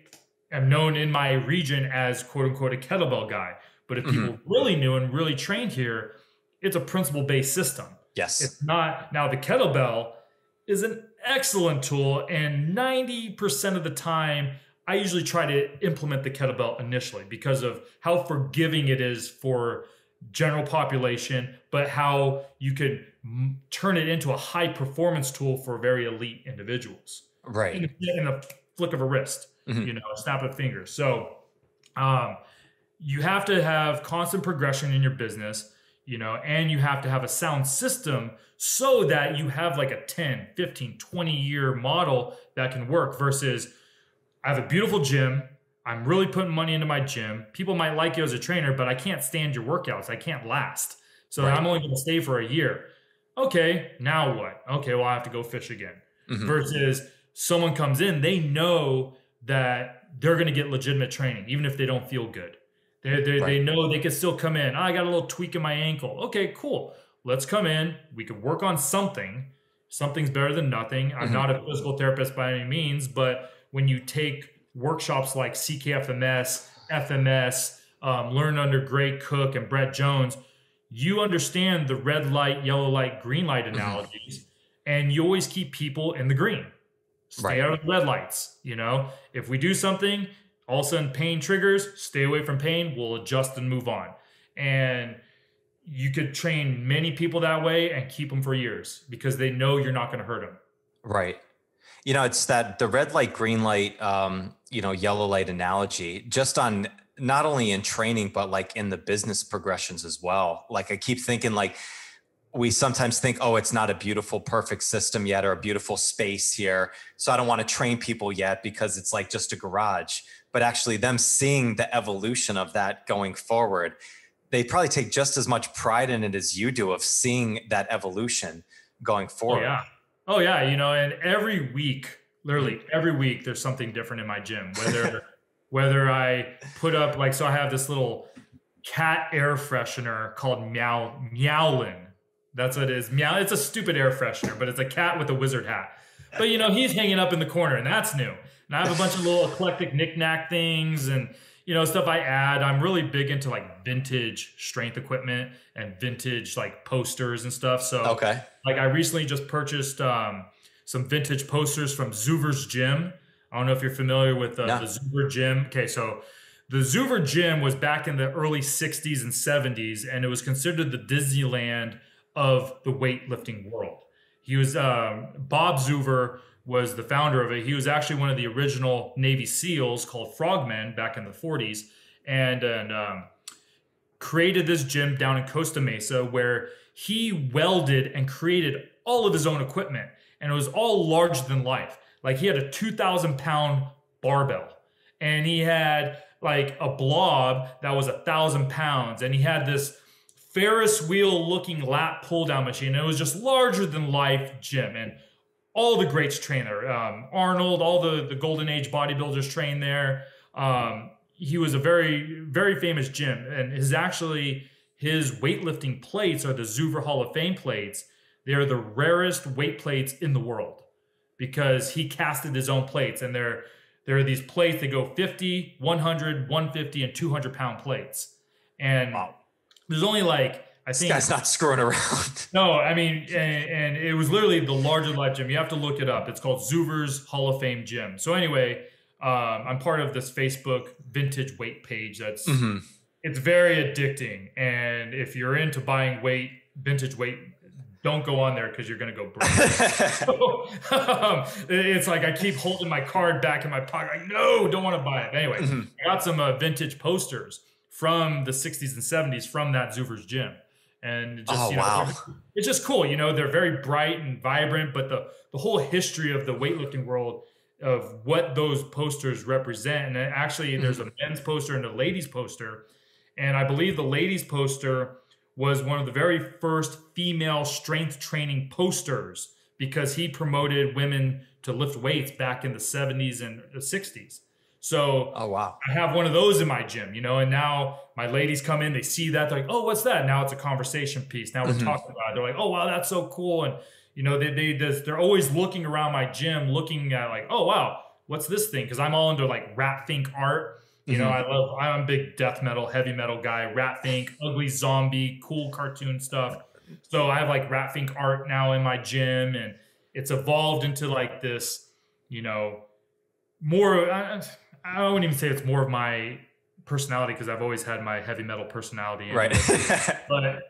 am known in my region as quote unquote a kettlebell guy. But if people really knew and really trained here, it's a principle-based system. Yes. It's not. Now, the kettlebell is an excellent tool, and 90% of the time, I usually try to implement the kettlebell initially because of how forgiving it is for general population, but how you could turn it into a high-performance tool for very elite individuals. Right. In a flick of a wrist, a snap of a finger. So, you have to have constant progression in your business, and you have to have a sound system so that you have like a 10, 15, 20 year model that can work versus I have a beautiful gym. I'm really putting money into my gym. People might like you as a trainer, but I can't stand your workouts. I can't last. So I'm only going to stay for a year. Okay, now what? Okay, well, I have to go fish again. Versus someone comes in, they know that they're going to get legitimate training, even if they don't feel good. They know they can still come in. I got a little tweak in my ankle. Okay, cool. Let's come in. We can work on something. Something's better than nothing. I'm not a physical therapist by any means, but when you take workshops like CKFMS, FMS, Learn Under Gray Cook and Brett Jones, you understand the red light, yellow light, green light analogies, and you always keep people in the green. Stay out of the red lights. If we do something, all of a sudden pain triggers, stay away from pain, we'll adjust and move on. And you could train many people that way and keep them for years because they know you're not going to hurt them. Right. It's that the red light, green light, yellow light analogy, just on not only in training, but like in the business progressions as well. Like I keep thinking like we sometimes think, oh, it's not a beautiful, perfect system yet, or a beautiful space here, so I don't want to train people yet because it's like just a garage. But actually them seeing the evolution of that going forward, they probably take just as much pride in it as you do, of seeing that evolution going forward. Oh yeah. You know, and every week, literally every week, there's something different in my gym, whether I put up, like, so I have this little cat air freshener called Meowlin. That's what it is. Meow. It's a stupid air freshener, but it's a cat with a wizard hat. But, you know, he's hanging up in the corner, and that's new. And I have a bunch of little eclectic knick-knack things and, you know, stuff I add. I'm really big into like vintage strength equipment and vintage like posters and stuff. So like I recently just purchased some vintage posters from Zoover's gym. I don't know if you're familiar with the Zoover gym. Okay, so the Zoover gym was back in the early 60s and 70s, and it was considered the Disneyland of the weightlifting world. He was Bob Zoover was the founder of it. He was actually one of the original Navy SEALs called Frogmen back in the 40s, and created this gym down in Costa Mesa where he welded and created all of his own equipment, and it was all larger than life. Like he had a 2,000-pound barbell, and he had like a blob that was 1,000 pounds, and he had this Ferris wheel looking lat pull down machine. And it was just larger than life gym, and all the greats train there. Arnold, all the golden age bodybuilders train there. He was a very, very famous gym, and his weightlifting plates are the Zoover Hall of Fame plates. They are the rarest weight plates in the world because he casted his own plates, and there are these plates that go 50, 100, 150, and 200-pound plates. And there's only like, I think... This guy's not screwing around. No, I mean, and it was literally the larger life gym. You have to look it up. It's called Zoover's Hall of Fame Gym. So anyway, I'm part of this Facebook vintage weight page. That's it's very addicting. And if you're into buying vintage weight, don't go on there because you're going to go broke. So, it's like I keep holding my card back in my pocket. Like, no, don't want to buy it. Anyway, I got some vintage posters from the 60s and 70s from that Zoover's gym. And just, it's just cool. You know, they're very bright and vibrant, but the whole history of the weightlifting world of what those posters represent. And actually there's a men's poster and a ladies poster. And I believe the ladies poster was one of the very first female strength training posters because he promoted women to lift weights back in the 70s and the 60s. So I have one of those in my gym, you know, and now my ladies come in, they see that, they're like, oh, what's that? Now it's a conversation piece. Now we're talking about it. They're like, oh, wow, that's so cool. And, you know, they're always looking around my gym, looking at like, oh, wow, what's this thing? Because I'm all into like Rat Fink art. You know, I'm a big death metal, heavy metal guy, Rat Fink, ugly zombie, cool cartoon stuff. So I have like Rat Fink art now in my gym, and it's evolved into like this, you know, more, I wouldn't even say it's more of my personality because I've always had my heavy metal personality. Right. But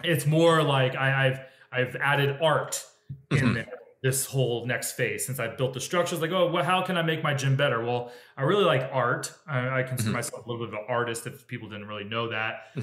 it's more like I've added art in there. This whole next phase since I've built the structures. Like, oh, well, how can I make my gym better? Well, I really like art. I consider myself a little bit of an artist if people didn't really know that.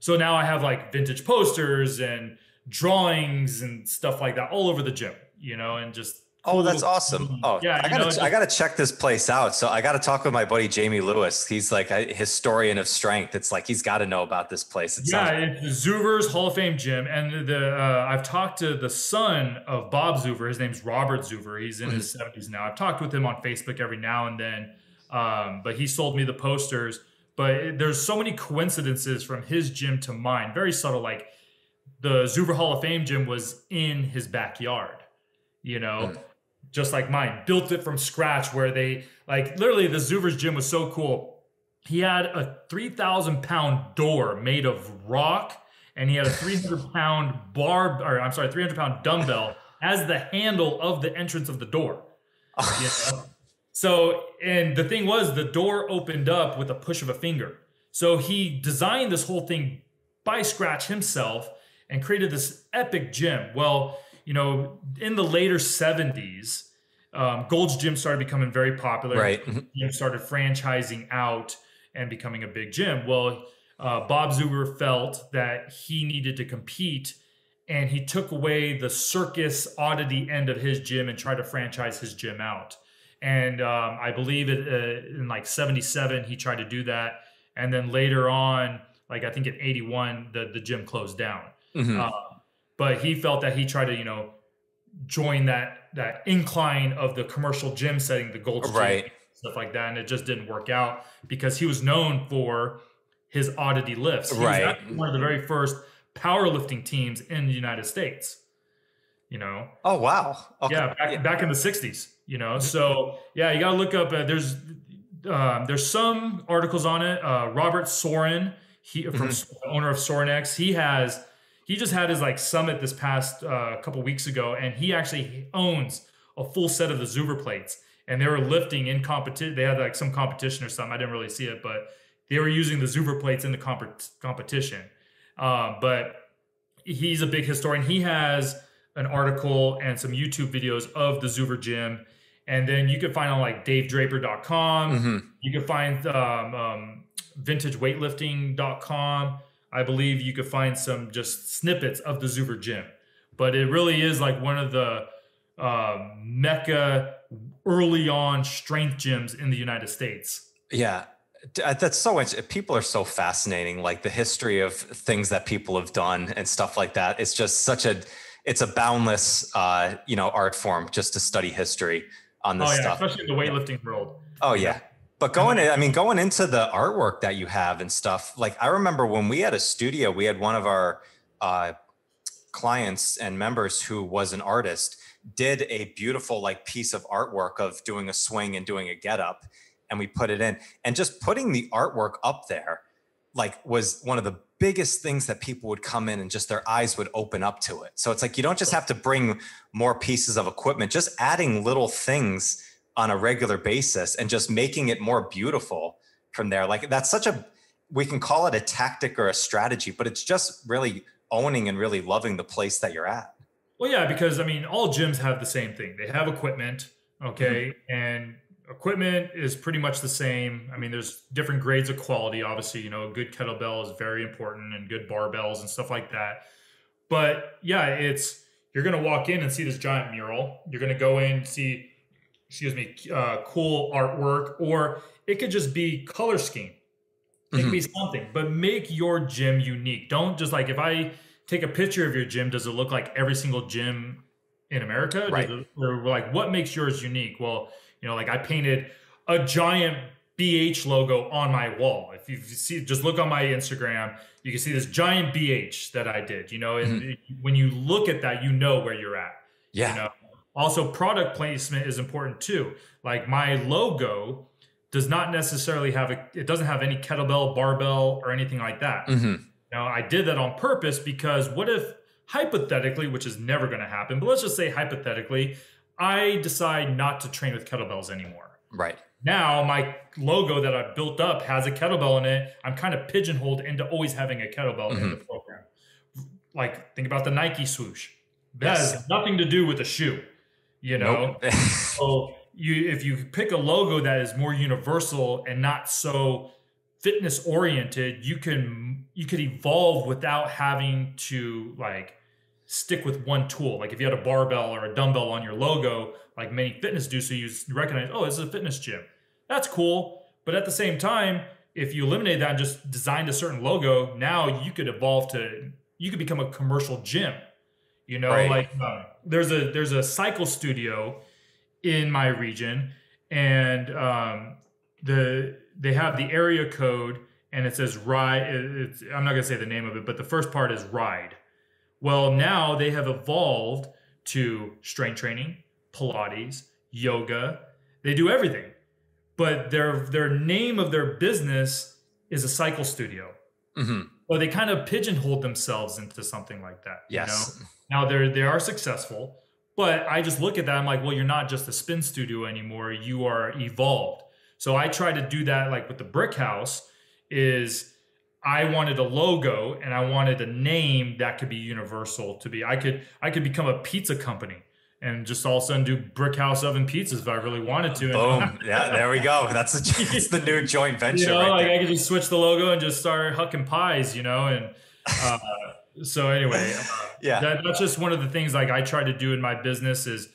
So now I have like vintage posters and drawings and stuff like that all over the gym, you know, and just Oh, that's awesome. Oh, yeah, I gotta check this place out. So I gotta talk with my buddy Jamie Lewis. He's like a historian of strength. It's like he's got to know about this place. It's Zoover's Hall of Fame gym, and I've talked to the son of Bob Zoover. His name's Robert Zoover. He's in his 70s now. I've talked with him on Facebook every now and then, but he sold me the posters. But there's so many coincidences from his gym to mine. Very subtle. Like the Zoover Hall of Fame gym was in his backyard. You know. Just like mine, built it from scratch where they, like literally the Zoover's gym was so cool. He had a 3,000-pound door made of rock, and he had a 300-pound 300-pound dumbbell as the handle of the entrance of the door. You know? So, and the thing was, the door opened up with a push of a finger. So he designed this whole thing by scratch himself and created this epic gym. Well, you know, in the later 70s, Gold's Gym started becoming very popular. Right. Gym started franchising out and becoming a big gym. Well, Bob Zoover felt that he needed to compete and he took away the circus oddity end of his gym and tried to franchise his gym out. And I believe in like 77, he tried to do that. And then later on, like I think in 81, the gym closed down. But he felt that he tried to, join that incline of the commercial gym setting, the Gold's Gym, stuff like that. And it just didn't work out because he was known for his oddity lifts. He was actually one of the very first powerlifting teams in the United States, Oh, wow. Okay. Yeah. Back in the 60s, So yeah, you got to look up, there's some articles on it. Robert Soren, from owner of Sorenex, he just had his like summit this past couple weeks ago, and he actually owns a full set of the Zoover plates, and they were lifting in competition. They had like some competition or something. I didn't really see it, but they were using the Zoover plates in the competition. But he's a big historian. He has an article and some YouTube videos of the Zoover gym, and then you can find on like DaveDraper.com. You can find VintageWeightlifting.com. I believe you could find some just snippets of the Zoover gym, but it really is like one of the mecca early on strength gyms in the United States. Yeah, that's so much. People are so fascinating, like the history of things that people have done and stuff like that. It's just it's a boundless, art form just to study history on this stuff. Especially in the weightlifting world. Oh yeah. But going into the artwork that you have and stuff, like I remember when we had a studio, we had one of our clients and members who was an artist, did a beautiful like piece of artwork of doing a swing and doing a get up, and we put it in. And just putting the artwork up there, like, was one of the biggest things that people would come in and just their eyes would open up to it. So it's like you don't just have to bring more pieces of equipment, just adding little things on a regular basis and just making it more beautiful from there. Like that's we can call it a tactic or a strategy, but it's just really owning and really loving the place that you're at. Well, yeah, because all gyms have the same thing. They have equipment, okay? And equipment is pretty much the same. There's different grades of quality. Obviously, a good kettlebell is very important, and good barbells and stuff like that. But yeah, you're going to walk in and see this giant mural. You're going to go in, see, cool artwork, or it could just be color scheme. It could be something, but make your gym unique. Don't just like, if I take a picture of your gym, does it look like every single gym in America? Right. Or like, what makes yours unique? Well, like I painted a giant BH logo on my wall. If you see, just look on my Instagram, you can see this giant BH that I did, and when you look at that, where you're at. Yeah. Also, product placement is important too. Like my logo does not necessarily it doesn't have any kettlebell, barbell, or anything like that. Now, I did that on purpose because what if hypothetically, which is never going to happen, but let's just say hypothetically, I decide not to train with kettlebells anymore. Right. Now, my logo that I built up has a kettlebell in it. I'm kind of pigeonholed into always having a kettlebell in the program. Like, think about the Nike swoosh. That has nothing to do with the shoe. Nope. So if you pick a logo that is more universal and not so fitness oriented, you could evolve without having to like stick with one tool. Like if you had a barbell or a dumbbell on your logo, like many fitness do, so you recognize, oh, this is a fitness gym. That's cool. But at the same time, if you eliminate that and just designed a certain logo, now you could you could become a commercial gym. Right. Like there's a cycle studio in my region, and they have the area code, and it says ride. I'm not gonna say the name of it, but the first part is ride. Well, now they have evolved to strength training, Pilates, yoga. They do everything, but their name of their business is a cycle studio. Well, they kind of pigeonholed themselves into something like that. Yes. Now they are successful, but I just look at that. I'm like, well, you're not just a spin studio anymore. You are evolved. So I try to do that, like with the BrickHouse, is I wanted a logo and I wanted a name that could be universal. I could become a pizza company and just all of a sudden do BrickHouse oven pizzas if I really wanted to. Boom. Yeah, there we go. That's the new joint venture. Right like there. I could just switch the logo and just start hucking pies, and So anyway, that's just one of the things like I try to do in my business is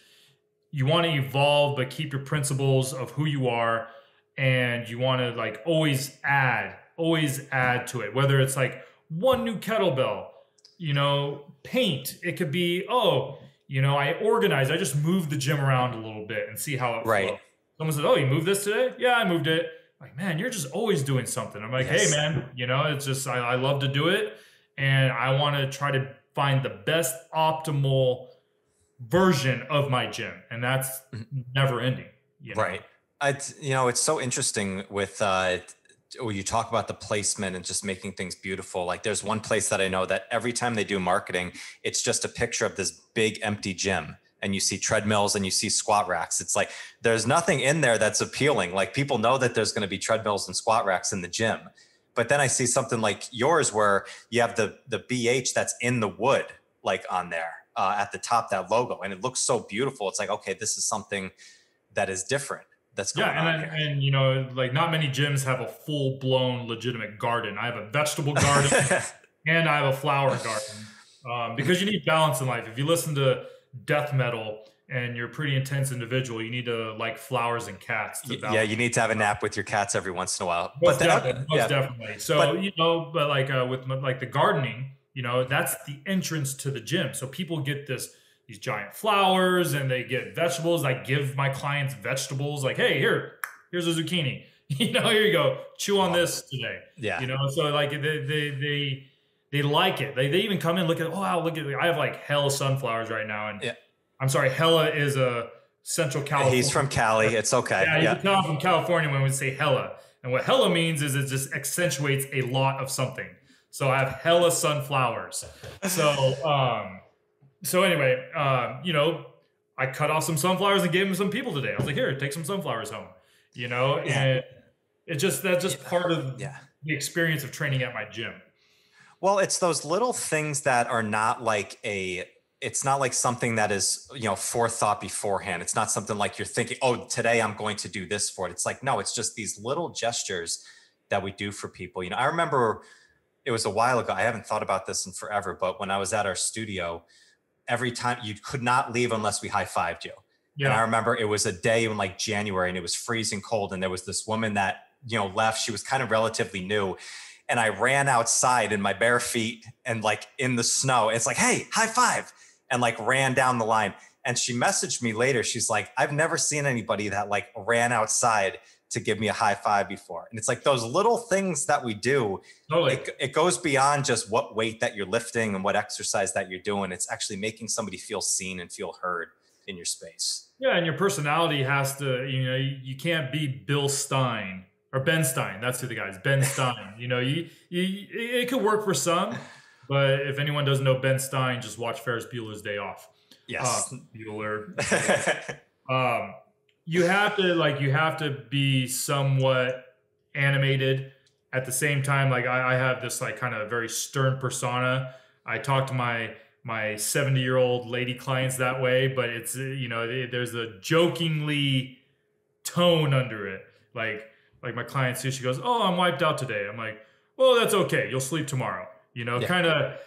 you want to evolve, but keep your principles of who you are. And you want to like always add to it, whether it's like one new kettlebell, paint. It could be, I organize. I just moved the gym around a little bit and see how it flows. Someone says, oh, you moved this today? Yeah, I moved it. Like, man, you're just always doing something. I'm like, hey, man, it's just, I love to do it. And I want to try to find the best optimal version of my gym. And that's never ending. Right. It's so interesting with, when you talk about the placement and just making things beautiful. Like there's one place that I know that every time they do marketing, it's just a picture of this big empty gym. And you see treadmills and you see squat racks. It's like, there's nothing in there that's appealing. Like people know that there's going to be treadmills and squat racks in the gym. But then I see something like yours where you have the BH that's in the wood, like on there at the top, that logo. And it looks so beautiful. It's like, okay, this is something that is different. That's going on here. And like not many gyms have a full blown legitimate garden. I have a vegetable garden and I have a flower garden because you need balance in life. If you listen to death metal and you're a pretty intense individual, you need to like flowers and cats. Yeah, you need to have a nap with your cats every once in a while. Most definitely. So, but like with like the gardening, that's the entrance to the gym. So people get these giant flowers and they get vegetables. I give my clients vegetables like, hey, here's a zucchini. Here you go. Chew on this today. Yeah. So like they like it. They even come in, look at, I have like hella sunflowers right now. And I'm sorry, hella is a Central California. He's from Cali. It's okay. Yeah, you can tell I'm from California when we say hella. And what hella means is it just accentuates a lot of something. So I have hella sunflowers. So anyway, I cut off some sunflowers and gave them to some people today. I was like, here, take some sunflowers home. And that's just part of the experience of training at my gym. Well, it's those little things that are not like it's not like something that is, forethought beforehand. It's not something like you're thinking, oh, today I'm going to do this for it. It's like, no, it's just these little gestures that we do for people. I remember it was a while ago. I haven't thought about this in forever, but when I was at our studio, every time you could not leave unless we high-fived you. Yeah. And I remember it was a day in like January and it was freezing cold. And there was this woman that, left. She was kind of relatively new. And I ran outside in my bare feet and like in the snow. It's like, hey, high five. And like ran down the line. And she messaged me later. She's like, I've never seen anybody that like ran outside to give me a high five before. And it's like those little things that we do, totally. It goes beyond just what weight that you're lifting and what exercise that you're doing. It's actually making somebody feel seen and feel heard in your space. Yeah. And your personality has to, you can't be Bill Stein or Ben Stein. That's who the guy is, Ben Stein. It could work for some, but if anyone doesn't know Ben Stein, just watch Ferris Bueller's Day Off. Yes. Bueller. You have to be somewhat animated at the same time. Like I have this like kind of very stern persona. I talk to my 70-year-old lady clients that way, but it's, there's a jokingly tone under it. Like my client Sue, she goes, oh, I'm wiped out today. I'm like, well, that's okay. You'll sleep tomorrow. Kind of,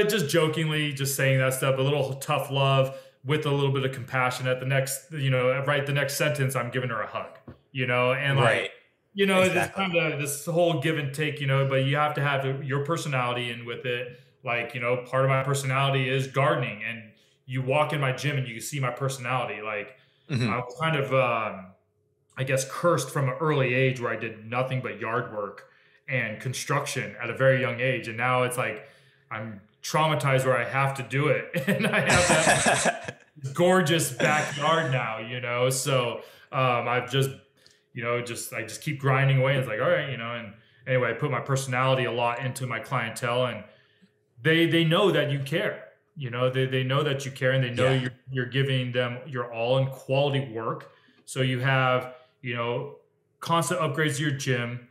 just jokingly just saying that stuff, a little tough love with a little bit of compassion. At the next, the next sentence, I'm giving her a hug, and like, exactly. It's kind of this whole give and take, but you have to have your personality in with it. Like, part of my personality is gardening, and you walk in my gym and you can see my personality. Like I was kind of, I guess, cursed from an early age where I did nothing but yard work and construction at a very young age. And now it's like, I'm traumatized where I have to do it. And I have that gorgeous backyard now, so I've just, I just keep grinding away. It's like, all right, and anyway, I put my personality a lot into my clientele, and they know that you care, they know that you care, and they know you're giving them your all in quality work. So you have, constant upgrades to your gym,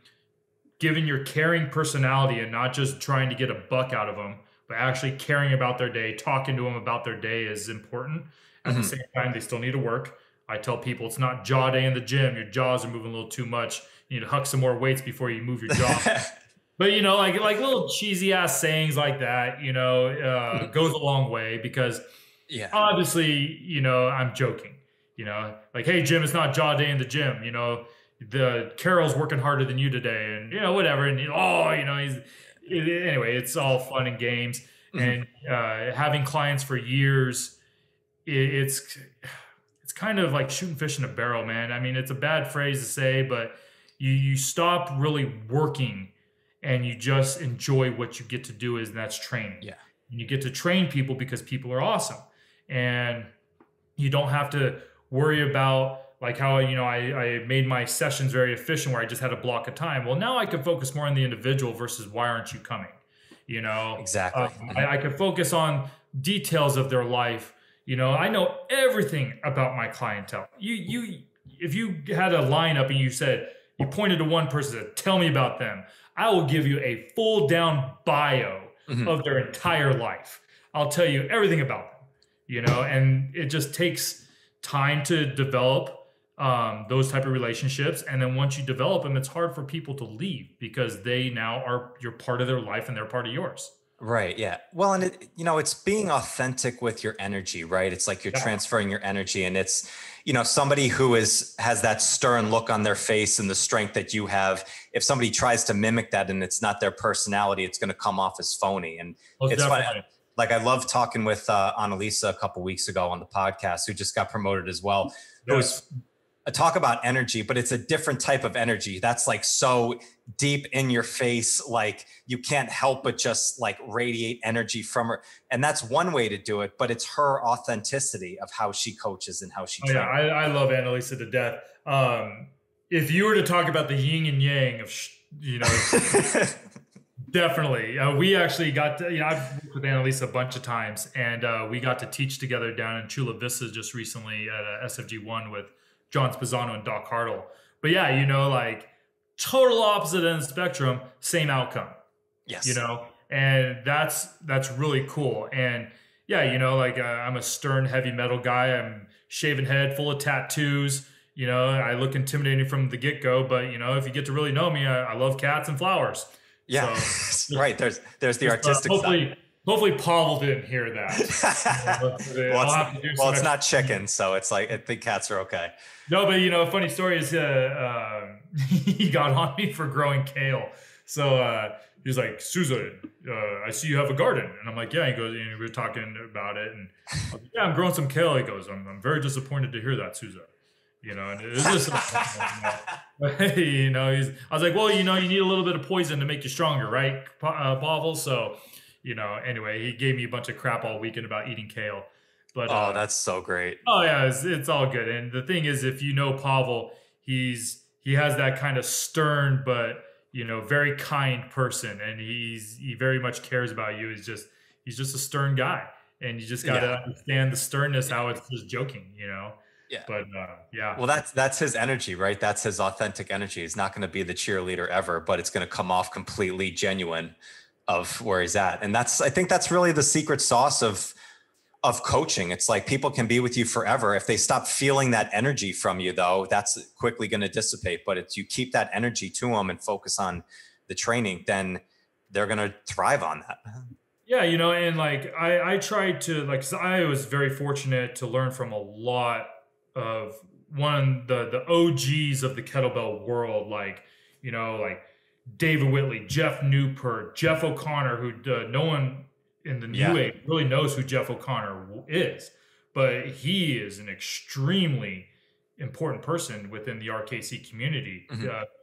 given your caring personality and not just trying to get a buck out of them, but actually caring about their day, talking to them about their day is important. At the same time, they still need to work. I tell people it's not jaw day in the gym. Your jaws are moving a little too much. You need to huck some more weights before you move your jaw. But like little cheesy ass sayings like that, goes a long way because obviously, I'm joking, like, hey Jim, it's not jaw day in the gym, the Carol's working harder than you today, and whatever, and anyway, it's all fun and games. And having clients for years, it's kind of like shooting fish in a barrel, man. I mean, it's a bad phrase to say, but you stop really working and you just enjoy what you get to do, and that's training. Yeah. And you get to train people because people are awesome. And you don't have to worry about like how, I made my sessions very efficient where I just had a block of time. Well, now I can focus more on the individual versus why aren't you coming? Exactly. I can focus on details of their life. I know everything about my clientele. If you had a lineup and you pointed to one person and said, tell me about them, I will give you a full down bio of their entire life. I'll tell you everything about them, and it just takes time to develop those type of relationships. And then once you develop them, it's hard for people to leave because they now you're part of their life and they're part of yours. Right. Yeah. Well, and it's being authentic with your energy, right? It's like you're transferring your energy, and it's, somebody who has that stern look on their face and the strength that you have. If somebody tries to mimic that and it's not their personality, it's going to come off as phony. And it's funny. Like I love talking with Analisa a couple weeks ago on the podcast, who just got promoted as well. It was a talk about energy, but it's a different type of energy that's like so deep in your face, like you can't help but just like radiate energy from her. And that's one way to do it, but it's her authenticity of how she coaches and how she trains. Yeah, I love Analisa to death. If you were to talk about the yin and yang of, definitely. We actually got to, I've worked with Analisa a bunch of times, and we got to teach together down in Chula Vista just recently at SFG1 with John Spezzano and Doc Hartle. But yeah, like total opposite end of the spectrum, same outcome. Yes. And that's really cool. And yeah, like I'm a stern heavy metal guy. I'm shaven head, full of tattoos. I look intimidating from the get-go, but if you get to really know me, I love cats and flowers. Yeah. So, right. There's the artistic side. Hopefully Pavel didn't hear that. Well, it's not chicken, so it's like I think cats are okay. No, but a funny story is he got on me for growing kale. So he's like, Sousa, I see you have a garden. And I'm like, yeah. He goes, we were talking about it. And I was like, yeah, I'm growing some kale. He goes, I'm very disappointed to hear that, Sousa. And it was just, I was like, well, you need a little bit of poison to make you stronger, right, Pavel? So, anyway, he gave me a bunch of crap all weekend about eating kale. But that's so great. Oh yeah, it's all good. And the thing is, if you know Pavel, he has that kind of stern but very kind person, and he very much cares about you. He's just a stern guy, and you just got to understand the sternness, how it's just joking, Yeah. But yeah. Well, that's his energy, right? That's his authentic energy. He's not going to be the cheerleader ever, but it's going to come off completely genuine of where he's at. And I think that's really the secret sauce of coaching. It's like people can be with you forever. If they stop feeling that energy from you, though, that's quickly going to dissipate. But if you keep that energy to them and focus on the training, then they're going to thrive on that. Yeah, and like I tried to, like, 'cause I was very fortunate to learn from a lot of the OGs of the kettlebell world, like like David Whitley, Jeff Neupert, Jeff O'Connor, who no one in the new age really knows who Jeff O'Connor is, but he is an extremely important person within the RKC community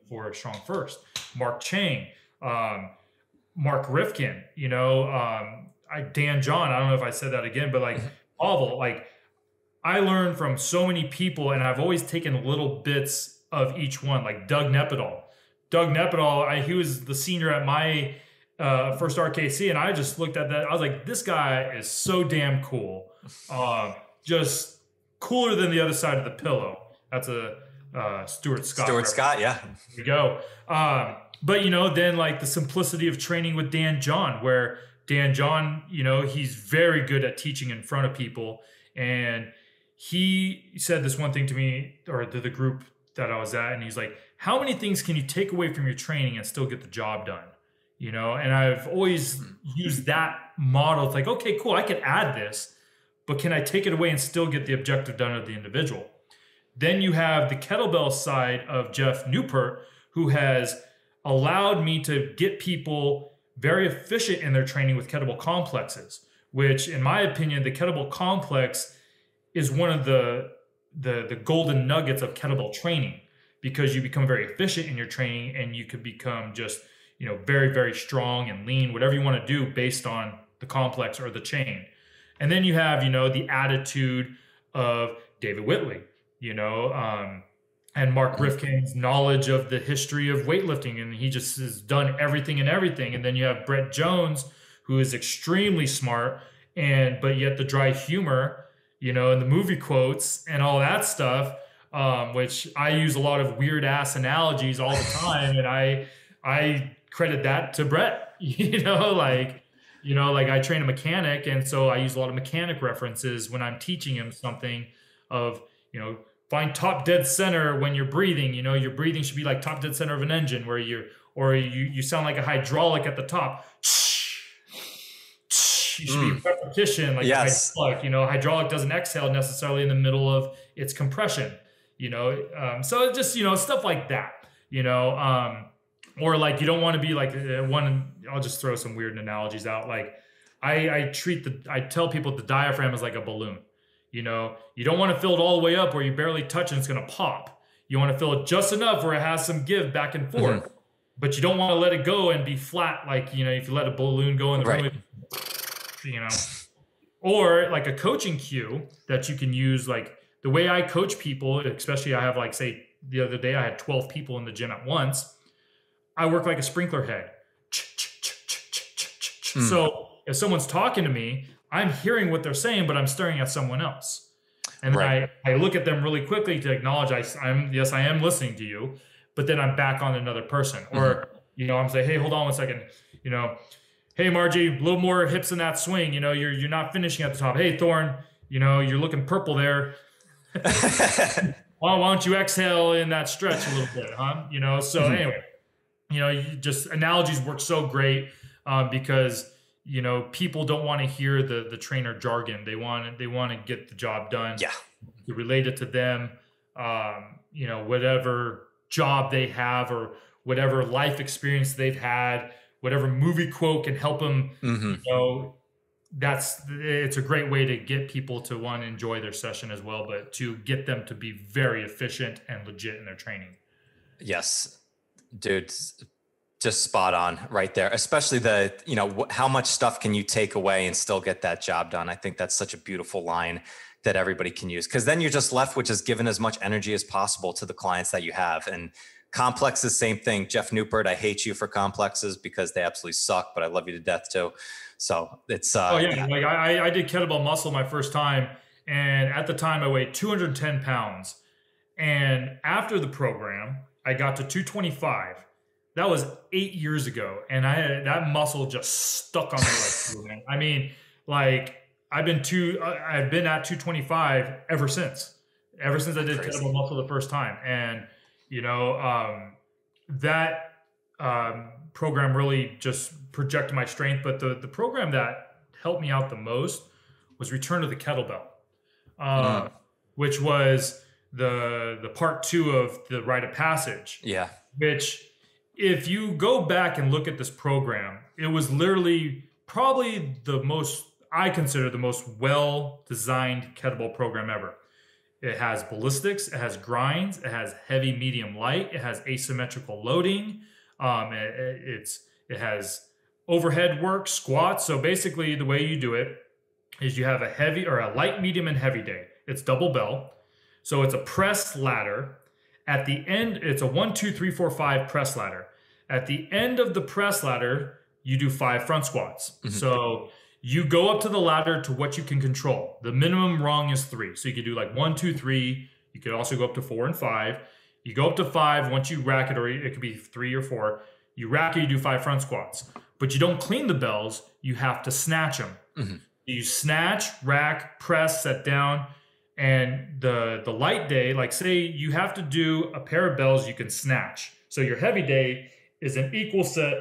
for Strong First. Mark Chang, Mark Rifkin, Dan John. I don't know if I said that again, but like Pavel, like I learned from so many people, and I've always taken little bits of each one. Like Doug Nepidal, he was the senior at my first RKC, and I just looked at that. I was like, this guy is so damn cool. Just cooler than the other side of the pillow. That's a Stuart Scott. Stuart Scott, yeah. There we go. But, then like the simplicity of training with Dan John, where Dan John, he's very good at teaching in front of people. And he said this one thing to me, or to the group that I was at, and he's like, how many things can you take away from your training and still get the job done? and I've always used that model. It's like, okay, cool, I can add this, but can I take it away and still get the objective done of the individual? Then you have the kettlebell side of Geoff Neupert, who has allowed me to get people very efficient in their training with kettlebell complexes, which in my opinion, the kettlebell complex is one of the golden nuggets of kettlebell training, because you become very efficient in your training and you can become just, very, very strong and lean, whatever you want to do based on the complex or the chain. And then you have, the attitude of David Whitley, and Mark Rifkin's knowledge of the history of weightlifting. And he just has done everything and everything. And then you have Brett Jones, who is extremely smart, but yet the dry humor, and the movie quotes and all that stuff, which I use a lot of weird ass analogies all the time. And I credit that to Brett, like I train a mechanic. And so I use a lot of mechanic references when I'm teaching him something of, find top dead center when you're breathing. Your breathing should be like top dead center of an engine, where you sound like a hydraulic at the top. You should be repetition, like yes. Hydraulic. Hydraulic doesn't exhale necessarily in the middle of its compression. So it's just stuff like that. Or like you don't want to be like one. I'll just throw some weird analogies out. Like I tell people the diaphragm is like a balloon. You don't want to fill it all the way up where you barely touch and it's going to pop. You want to fill it just enough where it has some give back and forth, but you don't want to let it go and be flat. Like, if you let a balloon go in the room, or like a coaching cue that you can use. Like the way I coach people, especially I have like, say the other day, I had 12 people in the gym at once. I work like a sprinkler head. So if someone's talking to me, I'm hearing what they're saying, but I'm staring at someone else. And then I look at them really quickly to acknowledge I am listening to you, but then I'm back on another person. Or, I'm saying, hey, hold on 1 second. Hey, Margie, a little more hips in that swing. You're not finishing at the top. Hey, Thorn, you're looking purple there. Why don't you exhale in that stretch a little bit, huh? So anyway, just analogies work so great because people don't want to hear the trainer jargon. They want to get the job done. Yeah. You relate it to them, whatever job they have or whatever life experience they've had, whatever movie quote can help them. It's a great way to get people to want to enjoy their session as well, but to get them to be very efficient and legit in their training. Yes, dude. Just spot on right there, especially how much stuff can you take away and still get that job done? I think that's such a beautiful line that everybody can use, because then you're just left with just giving as much energy as possible to the clients that you have. And complexes, same thing. Geoff Neupert, I hate you for complexes because they absolutely suck, but I love you to death too. So it's like I did kettlebell muscle my first time, and at the time I weighed 210 pounds, and after the program I got to 225. That was 8 years ago, and that muscle just stuck on me like glue, man. I mean, like I've been at 225 ever since I did kettlebell muscle the first time, and that program really just projected my strength. But the program that helped me out the most was Return to the Kettlebell, which was the part 2 of the Rite of Passage. Yeah, which, if you go back and look at this program, it was literally probably I consider the most well-designed kettlebell program ever. It has ballistics, it has grinds, it has heavy, medium, light, it has asymmetrical loading, it has overhead work, squats. So basically the way you do it is you have a heavy or a light, medium, and heavy day. It's double bell. So it's a press ladder. At the end, it's a 1, 2, 3, 4, 5 press ladder. At the end of the press ladder, you do 5 front squats. So you go up to the ladder to what you can control. The minimum rung is 3. So you could do like 1, 2, 3. You could also go up to 4 and 5. You go up to 5. Once you rack it, or it could be 3 or 4. You rack it, you do 5 front squats. But you don't clean the bells. You have to snatch them. You snatch, rack, press, set down. And the light day, like say you have to do a pair of bells you can snatch. So your heavy day is an equal set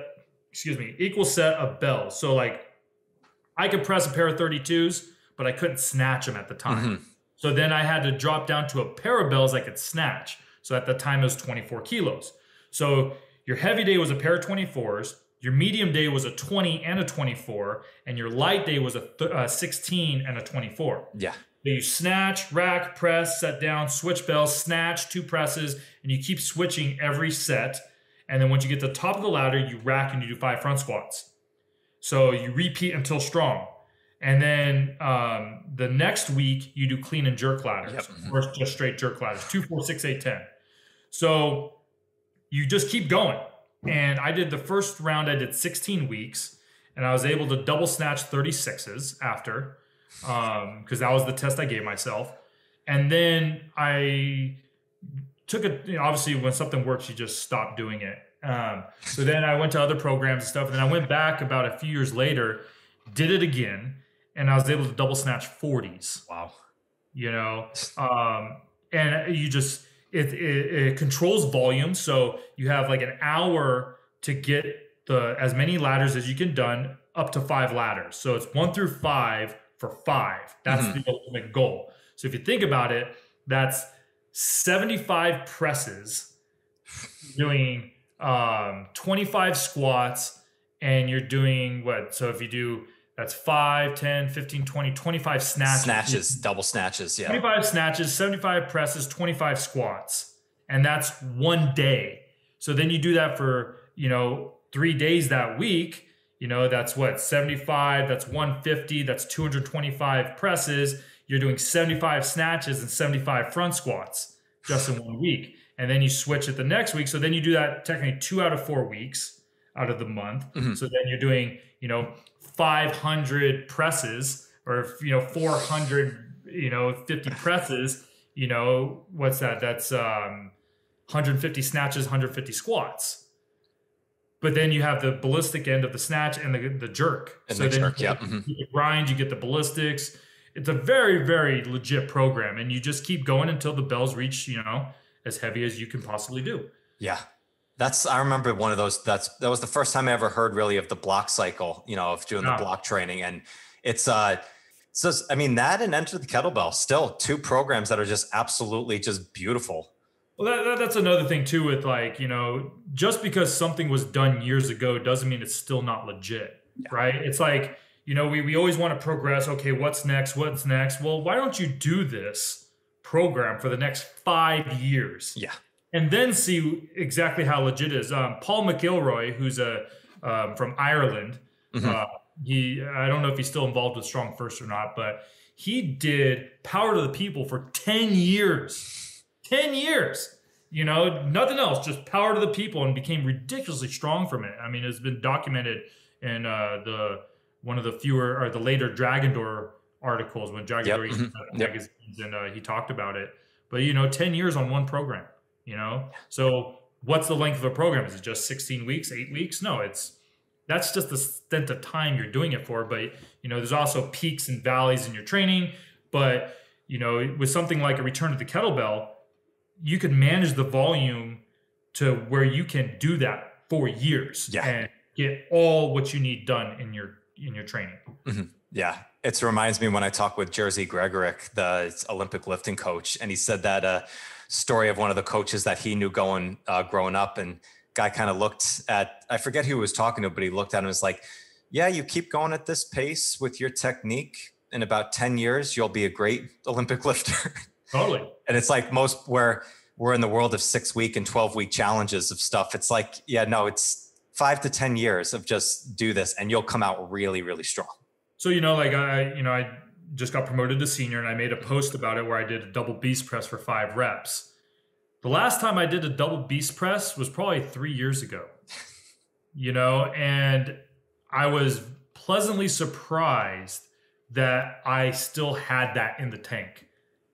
equal set of bells. So like I could press a pair of 32s, but I couldn't snatch them at the time. So then I had to drop down to a pair of bells I could snatch. So at the time it was 24 kilos. So your heavy day was a pair of 24s, your medium day was a 20 and a 24, and your light day was a 16 and a 24. Yeah. So you snatch, rack, press, set down, switch bells, snatch, 2 presses, and you keep switching every set. And then once you get to the top of the ladder, you rack and you do 5 front squats. So you repeat until strong. And then the next week, you do clean and jerk ladders, or just straight jerk ladders, 2, 4, 6, 8, 10. So you just keep going. And I did the first round, I did 16 weeks, and I was able to double snatch 36s after, because that was the test I gave myself. And then I took it, obviously when something works, you just stop doing it. So then I went to other programs and stuff, and then I went back about a few years later, did it again, and I was able to double snatch 40s. Wow. And you just, it controls volume. So you have like an hour to get as many ladders as you can done, up to 5 ladders. So it's 1 through 5 for 5. That's the ultimate goal. So if you think about it, that's 75 presses, doing 25 squats, and you're doing what? So if you do, that's 5, 10, 15, 20, 25 snatches. Snatches, double snatches, yeah. 25 snatches, 75 presses, 25 squats. And that's one day. So then you do that for, 3 days that week. That's what? 75, that's 150, that's 225 presses. You're doing 75 snatches and 75 front squats just in 1 week. And then you switch it the next week. So then you do that technically 2 out of 4 weeks out of the month. So then you're doing, 500 presses, or 450 presses. What's that? That's 150 snatches, 150 squats. But then you have the ballistic end of the snatch and the jerk. And so the then jerk, you get the grind, you get the ballistics. It's a very, very legit program, and you just keep going until the bells reach, as heavy as you can possibly do. Yeah. I remember one of those, that was the first time I ever heard really of the block cycle, of doing the block training. And it's, that and Enter the Kettlebell, still 2 programs that are just absolutely just beautiful. Well, that's another thing too with just because something was done years ago doesn't mean it's still not legit, right? It's like, we always want to progress. Okay, what's next? Well, why don't you do this program for the next 5 years? Yeah. And then see exactly how legit it is. Paul McIlroy, who's from Ireland, I don't know if he's still involved with Strong First or not, but he did Power to the People for 10 years. 10 years. Nothing else, just Power to the People, and became ridiculously strong from it. I mean, it's been documented in one of the the later Dragon Door articles when Dragon Door used to have magazines, and he talked about it. But 10 years on one program. So what's the length of a program? Is it just 16 weeks, 8 weeks? No, that's just the stint of time you're doing it for. But, there's also peaks and valleys in your training. But, with something like a Return to the Kettlebell, you can manage the volume to where you can do that for years and get all what you need done in your training. Yeah. It reminds me when I talked with Jerzy Gregorek, the Olympic lifting coach, and he said that story of one of the coaches that he knew growing up, and guy kind of looked at, I forget who he was talking to, but he looked at him and was like, yeah, you keep going at this pace with your technique, in about 10 years, you'll be a great Olympic lifter. Totally. And it's like we're in the world of 6-week and 12-week challenges of stuff. It's like, it's 5 to 10 years of just do this and you'll come out really, really strong. So, I just got promoted to senior, and I made a post about it where I did a double beast press for 5 reps. The last time I did a double beast press was probably 3 years ago, and I was pleasantly surprised that I still had that in the tank,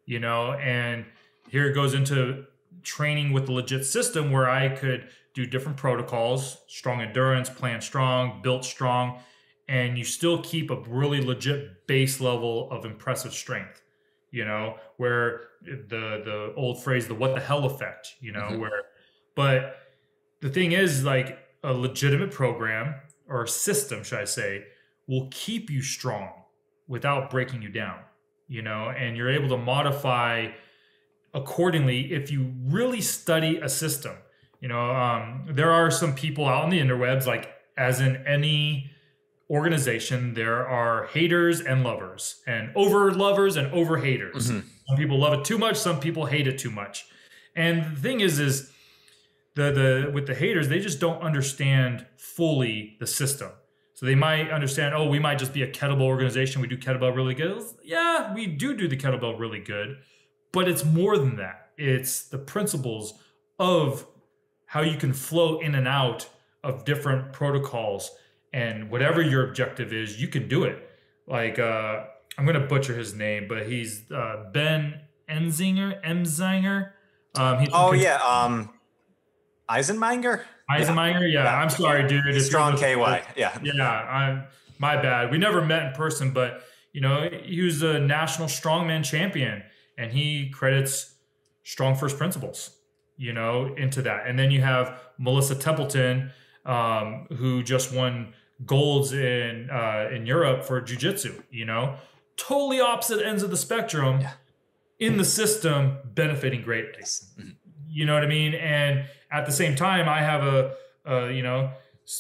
and here it goes into training with the legit system where I could do different protocols, strong endurance, plan strong, built strong, and you still keep a really legit base level of impressive strength, where the old phrase, the what the hell effect, but the thing is, like, a legitimate program or system, should I say, will keep you strong without breaking you down, you know, and you're able to modify accordingly if you really study a system. You know, there are some people out on the interwebs, like as in any organization, there are haters and lovers, and over lovers and over haters. Mm-hmm. Some people love it too much, some people hate it too much. And the thing is the with the haters, they just don't understand fully the system. So they might understand, oh, we might just be a kettlebell organization. We do kettlebell really good. Yeah, we do the kettlebell really good, but it's more than that. It's the principles of how you can flow in and out of different protocols, and whatever your objective is, you can do it. Like, I'm going to butcher his name, but he's Ben Enzinger. Eisenmenger? Eisenmenger, yeah. I'm sorry, dude. Strong KY, yeah. Yeah, my bad. We never met in person, but, you know, he was a national strongman champion, and he credits strong first principles, you know, into that. And then you have Melissa Templeton, who just won golds in Europe for jiu-jitsu, you know. Totally opposite ends of the spectrum in the system, benefiting greatly. You know what I mean? And at the same time, I have a you know,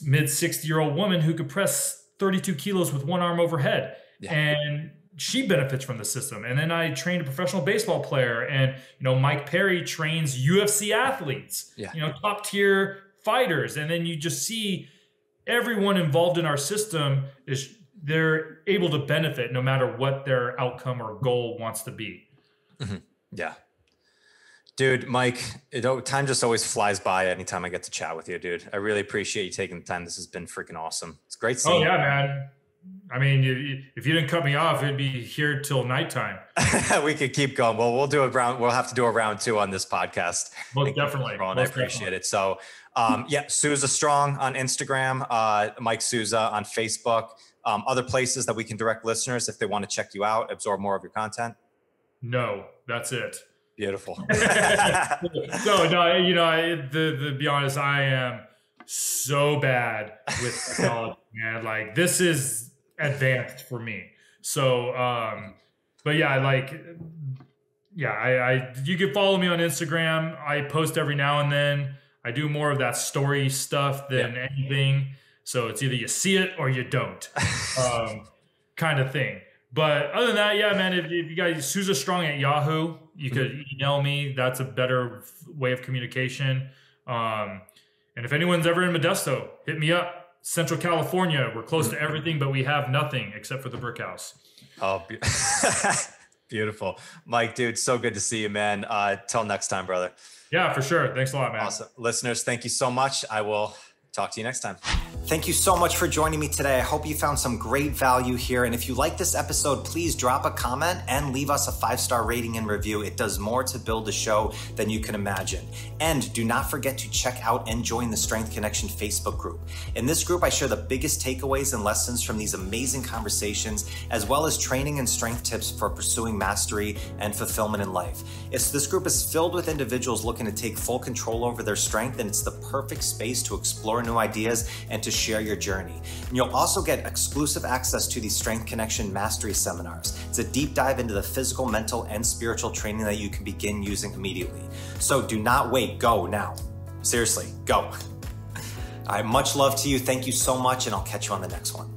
mid-60-year-old woman who could press 32 kilos with one arm overhead. Yeah. And she benefits from the system. And then I trained a professional baseball player, and, you know, Mike Perry trains UFC athletes, you know, top tier fighters. And then you just see everyone involved in our system is they're able to benefit no matter what their outcome or goal wants to be. Mm-hmm. Yeah. Dude, Mike, time just always flies by anytime I get to chat with you, dude. I really appreciate you taking the time. This has been freaking awesome. It's great seeing you. Oh, yeah, man. I mean, if you didn't cut me off, it'd be here till nighttime. We could keep going. Well, we'll have to do a round 2 on this podcast. Most definitely. I appreciate it. So, Sousa Strong on Instagram, Mike Sousa on Facebook, other places that we can direct listeners if they want to check you out, absorb more of your content. No, that's it. Beautiful. No, you know, to be honest, I am so bad with technology, man. Like, this is advanced for me. So, but yeah, you can follow me on Instagram. I post every now and then. I do more of that story stuff than anything. So it's either you see it or you don't, kind of thing. But other than that, yeah, man, if you guys, Sousa Strong at Yahoo, you could email me. That's a better way of communication. And if anyone's ever in Modesto, hit me up. Central California, we're close to everything, but we have nothing except for the BrickHouse. Oh, beautiful. Mike, dude, so good to see you, man. Till next time, brother. Yeah, for sure. Thanks a lot, man. Awesome. Listeners, thank you so much. I will talk to you next time. Thank you so much for joining me today. I hope you found some great value here. And if you like this episode, please drop a comment and leave us a 5-star rating and review. It does more to build the show than you can imagine. And do not forget to check out and join the Strength Connection Facebook group. In this group, I share the biggest takeaways and lessons from these amazing conversations, as well as training and strength tips for pursuing mastery and fulfillment in life. This group is filled with individuals looking to take full control over their strength, and it's the perfect space to explore new ideas and to share your journey. And you'll also get exclusive access to these Strength Connection Mastery seminars. It's a deep dive into the physical, mental, and spiritual training that you can begin using immediately. So do not wait, go now. Seriously, go. All right, much love to you. Thank you so much, and I'll catch you on the next one.